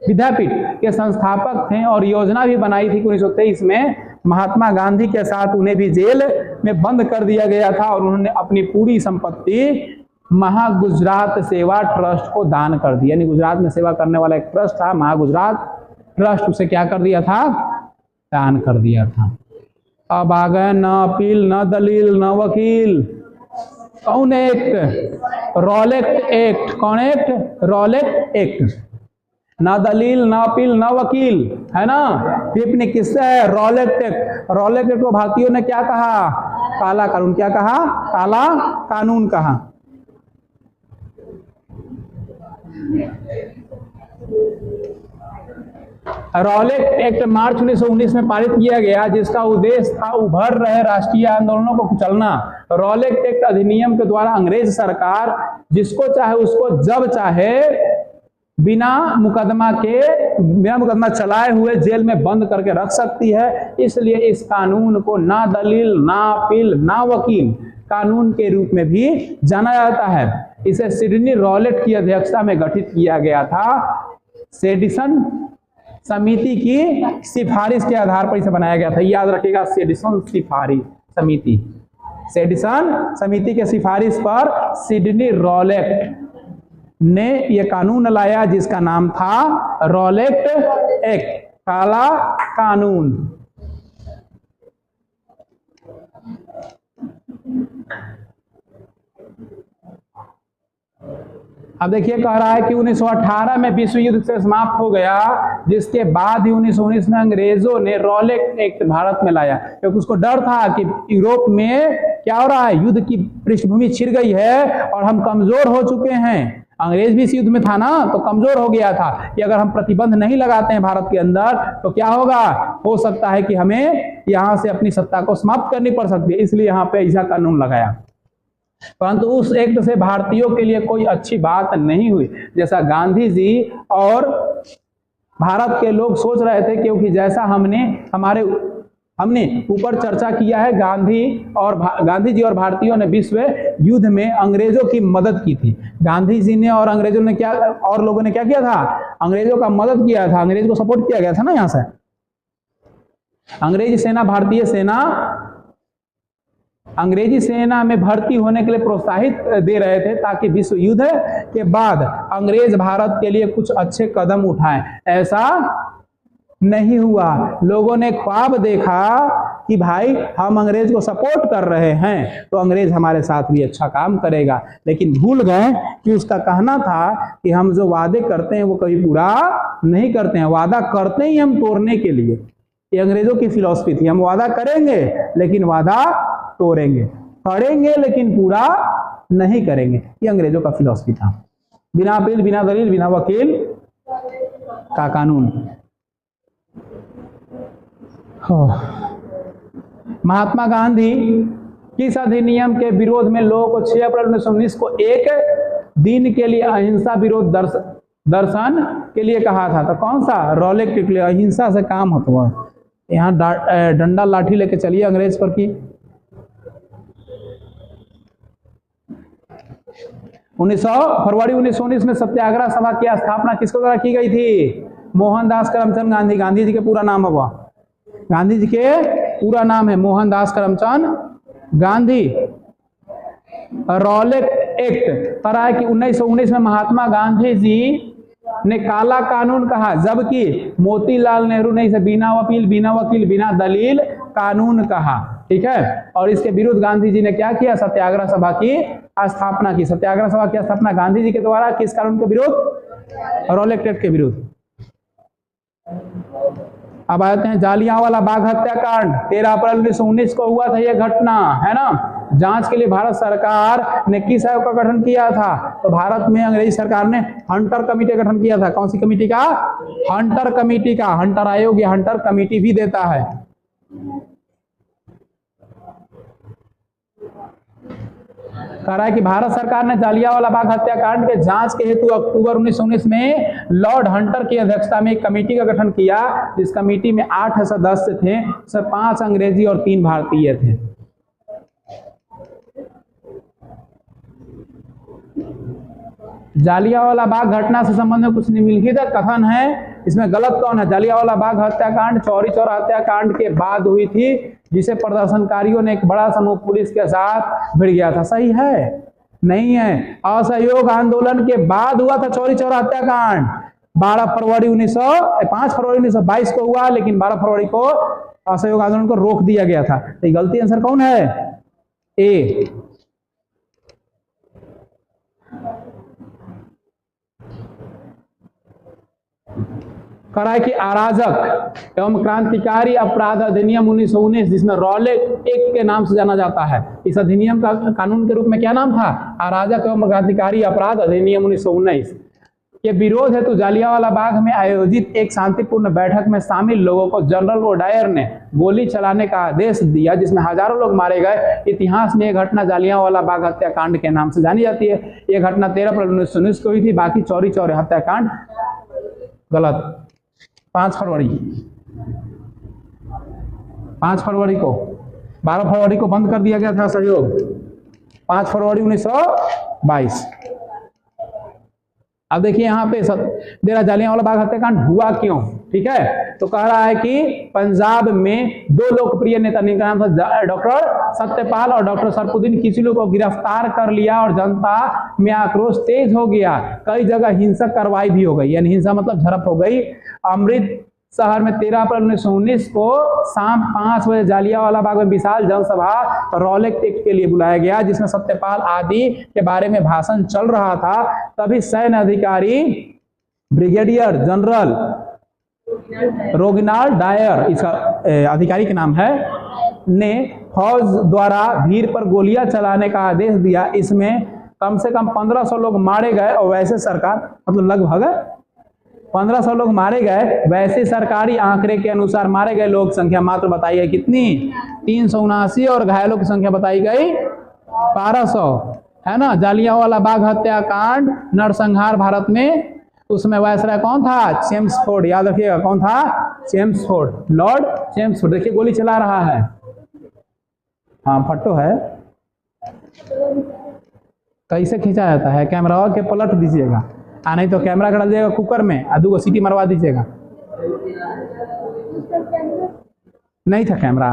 विद्यापीठ के संस्थापक थे और योजना भी बनाई थी कि 1923 में महात्मा गांधी के साथ उन्हें भी जेल में बंद कर दिया गया था और उन्होंने अपनी पूरी संपत्ति महागुजरात सेवा ट्रस्ट को दान कर दिया। यानी गुजरात में सेवा करने वाला एक ट्रस्ट था महागुजरात ट्रस्ट, उसे क्या कर दिया था, दान कर दिया था। अब आ गए न अपील न दलील न वकील। कौन एक्ट, रॉलेट एक्ट। कौन एक्ट, रॉलेट एक्ट। न दलील न अपील न वकील, है ना। टिप्पणी किससे है, रॉलेट एक्ट। रॉलेट एक्ट को भारतीयों ने क्या कहा, काला कानून। क्या कहा, काला कानून कहा। रॉलेट एक्ट मार्च 1919 में पारित किया गया, जिसका उद्देश्य था उभर रहे राष्ट्रीय आंदोलनों को कुचलना। रॉलेट एक्ट अधिनियम के द्वारा अंग्रेज सरकार जिसको चाहे उसको जब चाहे बिना मुकदमा चलाए हुए जेल में बंद करके रख सकती है। इसलिए इस कानून को ना दलील ना अपील ना वकील कानून के रूप में भी जाना जाता है। इसे सिडनी रॉलेट की अध्यक्षता में गठित किया गया था। सेडिसन समिति की सिफारिश के आधार पर इसे बनाया गया था। याद रखिएगा, सेडिसन सिफारिश समिति, सेडिसन समिति के सिफारिश पर सिडनी रॉलेट ने यह कानून लाया, जिसका नाम था रॉलेट एक्ट, काला कानून। अब देखिए कह रहा है कि 1918 में विश्व युद्ध से समाप्त हो गया, जिसके बाद ही 1919 में अंग्रेजों ने रॉलेट एक्ट भारत में लाया, क्योंकि उसको डर था कि यूरोप में क्या हो रहा है, युद्ध की पृष्ठभूमि छिड़ गई है और हम कमजोर हो चुके हैं। अंग्रेज भी इस युद्ध में था ना, तो कमजोर हो गया था कि अगर हम प्रतिबंध नहीं लगाते हैं भारत के अंदर तो क्या होगा, हो सकता है कि हमें यहां से अपनी सत्ता को समाप्त करनी पड़ सकती है। इसलिए यहाँ पे ऐसा कानून लगाया, परंतु उस एक्ट से भारतीयों के लिए कोई अच्छी बात नहीं हुई, जैसा गांधी जी और भारत के लोग सोच रहे थे। क्योंकि जैसा हमने ऊपर चर्चा किया है, गांधी जी और भारतीयों ने विश्व युद्ध में अंग्रेजों की मदद की थी। गांधी जी ने और अंग्रेजों ने क्या, और लोगों ने क्या किया था, अंग्रेजों का मदद किया था, अंग्रेज को सपोर्ट किया गया था ना। यहां से अंग्रेज सेना भारतीय सेना अंग्रेजी सेना में भर्ती होने के लिए प्रोत्साहित दे रहे थे ताकि विश्व युद्ध के बाद अंग्रेज भारत के लिए कुछ अच्छे कदम उठाएं। ऐसा नहीं हुआ। लोगों ने ख्वाब देखा कि भाई हम अंग्रेज को सपोर्ट कर रहे हैं तो अंग्रेज हमारे साथ भी अच्छा काम करेगा, लेकिन भूल गए कि उसका कहना था कि हम जो वादे करते हैं वो कभी पूरा नहीं करते हैं, वादा करते ही हम तोड़ने के लिए। ये अंग्रेजों की फिलॉसफी थी, हम वादा करेंगे लेकिन वादा तोड़ेंगे, करेंगे लेकिन पूरा नहीं करेंगे। ये अंग्रेजों का फिलॉसफी था। बिना अपील, बिना दलील, बिना वकील का कानून। महात्मा गांधी किस अधिनियम के विरोध में लोगों को 6 अप्रैल 1919 को एक दिन के लिए अहिंसा विरोध दर्शन के लिए कहा था? तो कौन सा? रॉलेट के लिए। अहिंसा से काम होता है। यहाँ डंडा लाठी लेके चलिए अंग्रेज पर की। 1900 फरवरी 1919 में सत्याग्रह सभा की स्थापना किसके द्वारा की गई थी? मोहनदास करमचंद गांधी। गांधी जी के पूरा नाम है, गांधी जी के पूरा नाम है मोहनदास करमचंद गांधी। रॉलेट एक्ट करा है कि 1919 में महात्मा गांधी जी ने काला कानून कहा, जबकि मोतीलाल नेहरू ने इसे बिना वकील, बिना दलील कानून कहा। ठीक है, और इसके विरुद्ध गांधी जी ने क्या किया? सत्याग्रह सभा की स्थापना की। सत्याग्रह सभा की स्थापना गांधी जी के द्वारा किस कानून के विरुद्ध? रॉलेट एक्ट के विरुद्ध। अब आते हैं जालियांवाला बाग हत्याकांड। 13 अप्रैल 1919 को हुआ था यह घटना, है ना। जांच के लिए भारत सरकार ने किस आयोग का गठन किया था? तो भारत में अंग्रेजी सरकार ने हंटर कमेटी का गठन किया था। कौन सी कमेटी का? हंटर कमेटी का। हंटर आयोग या हंटर कमेटी भी देता है। कह रहा है कि भारत सरकार ने जालियांवाला बाग हत्याकांड के जांच के हेतु अक्टूबर 1919 में लॉर्ड हंटर की अध्यक्षता में एक कमेटी का गठन किया। इस कमेटी में 8 सदस्य थे, उसमें 5 अंग्रेजी और 3 भारतीय थे। जालियांवाला बाग घटना से संबंधित में कुछ निम्नलिखित कथन है, इसमें गलत कौन है? जालियांवाला बाग हत्याकांड चौरी चौरा हत्याकांड के बाद हुई थी, जिसे प्रदर्शनकारियों ने एक बड़ा समूह पुलिस के साथ भिड़ गया था। सही है? नहीं है। असहयोग आंदोलन के बाद हुआ था चौरी चौरा हत्याकांड। 5 फरवरी 1922 को हुआ, लेकिन 12 फरवरी को असहयोग आंदोलन को रोक दिया गया था। तो गलती आंसर कौन है? ए। करा है कि अराजक एवं क्रांतिकारी अपराध अधिनियम 1919, जिसमें रॉलेट एक्ट के नाम से जाना जाता है, इस अधिनियम का कानून के रूप में क्या नाम था? अराजक एवं क्रांतिकारी अपराध अधिनियम 1919 के विरोध हेतु जालियांवाला बाग में आयोजित एक शांतिपूर्ण बैठक में शामिल लोगों को जनरल ओडायर ने गोली चलाने का आदेश दिया, जिसमें हजारों लोग मारे गए। इतिहास में यह घटना जालियांवाला बाग हत्याकांड के नाम से जानी जाती है। यह घटना 13 अप्रैल 1919 को हुई थी, बाकी चौरी चौरे हत्याकांड गलत। 5 फरवरी को 12 फरवरी को बंद कर दिया गया था सहयोग। 5 फरवरी 1922। अब देखिए यहाँ पे देरा जालियांवाला बाग हत्याकांड हुआ क्यों? ठीक है, तो कह रहा है कि पंजाब में 2 लोकप्रिय नेता, जिनका नाम था डॉक्टर सत्यपाल और डॉक्टर सरफुद्दीन किचलू, को गिरफ्तार कर लिया और जनता में आक्रोश तेज हो गया। कई जगह हिंसक कार्रवाई भी हो गई, यानी हिंसा मतलब झड़प हो गई। अमृतसर में 13 अप्रैल 1919 को शाम 5 बजे जालियांवाला बाग में विशाल जनसभा रॉलेट एक्ट के लिए बुलाया गया, जिसमें सत्यपाल आदि के बारे में भाषण चल रहा था। तभी सैन्य अधिकारी ब्रिगेडियर जनरल रोगिनाल्ड डायर, इसका अधिकारी के नाम है, ने फौज द्वारा भीड़ पर गोलियां चलाने का आदेश दिया। इसमें कम से कम 1500 लोग मारे गए और वैसे सरकार मतलब लगभग 1500 लोग मारे गए। वैसे सरकारी आंकड़े के अनुसार मारे गए लोग संख्या मात्र बताई गई कितनी? 379 और घायलों की संख्या बताई गई 1200, है ना। जालियांवाला बाग हत्याकांड नरसंहार भारत में, उसमें वायसराय कौन था? चेम्सफोर्ड। याद रखिएगा कौन था? Chelmsford, Lord Chelmsford. देखिए गोली चला रहा है, हाँ फोटो है। कैसे खींचा जाता है? कैमरा के पलट दीजिएगा, नहीं तो कैमरा डाल दीजिएगा कुकर में और 2 सीटी मरवा दीजिएगा। नहीं था कैमरा,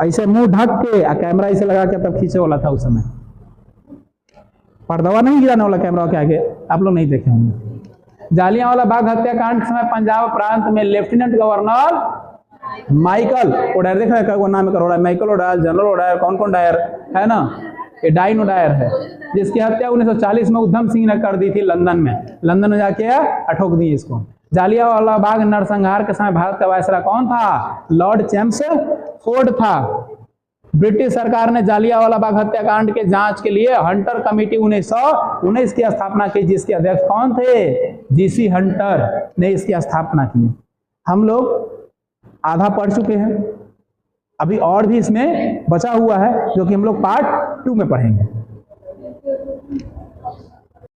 ऐसे मुंह ढक के कैमरा ऐसे लगा के तब खींचे वाला था उस समय, पर्दवा नहीं गिराने वाला कैमरा के आगे, आप लोग नहीं देखे होंगे। जालियांवाला बाग हत्याकांड के समय पंजाब प्रांत में लेफ्टिनेंट गवर्नर माइकल ओडायर, देख रहे हैं क्या नाम है, माइकल ओडायर, जनरल ओडायर, कौन कौन डायर है ना, ये डाइन ओडायर है, जिसकी हत्या 1940 में उधम सिंह ने कर दी थी लंदन में जाके ठोक दी इसको। जालियांवाला बाग नरसंहार के समय भारत का वायसराय कौन था? लॉर्ड चैम्सफोर्ड था। ब्रिटिश सरकार ने जालियांवाला बाग हत्याकांड के जांच के लिए हंटर कमेटी 1919 की स्थापना की, जिसके अध्यक्ष कौन थे? जीसी हंटर ने इसकी स्थापना की। हम लोग आधा पढ़ चुके हैं, अभी और भी इसमें बचा हुआ है जो कि हम लोग पार्ट 2 में पढ़ेंगे।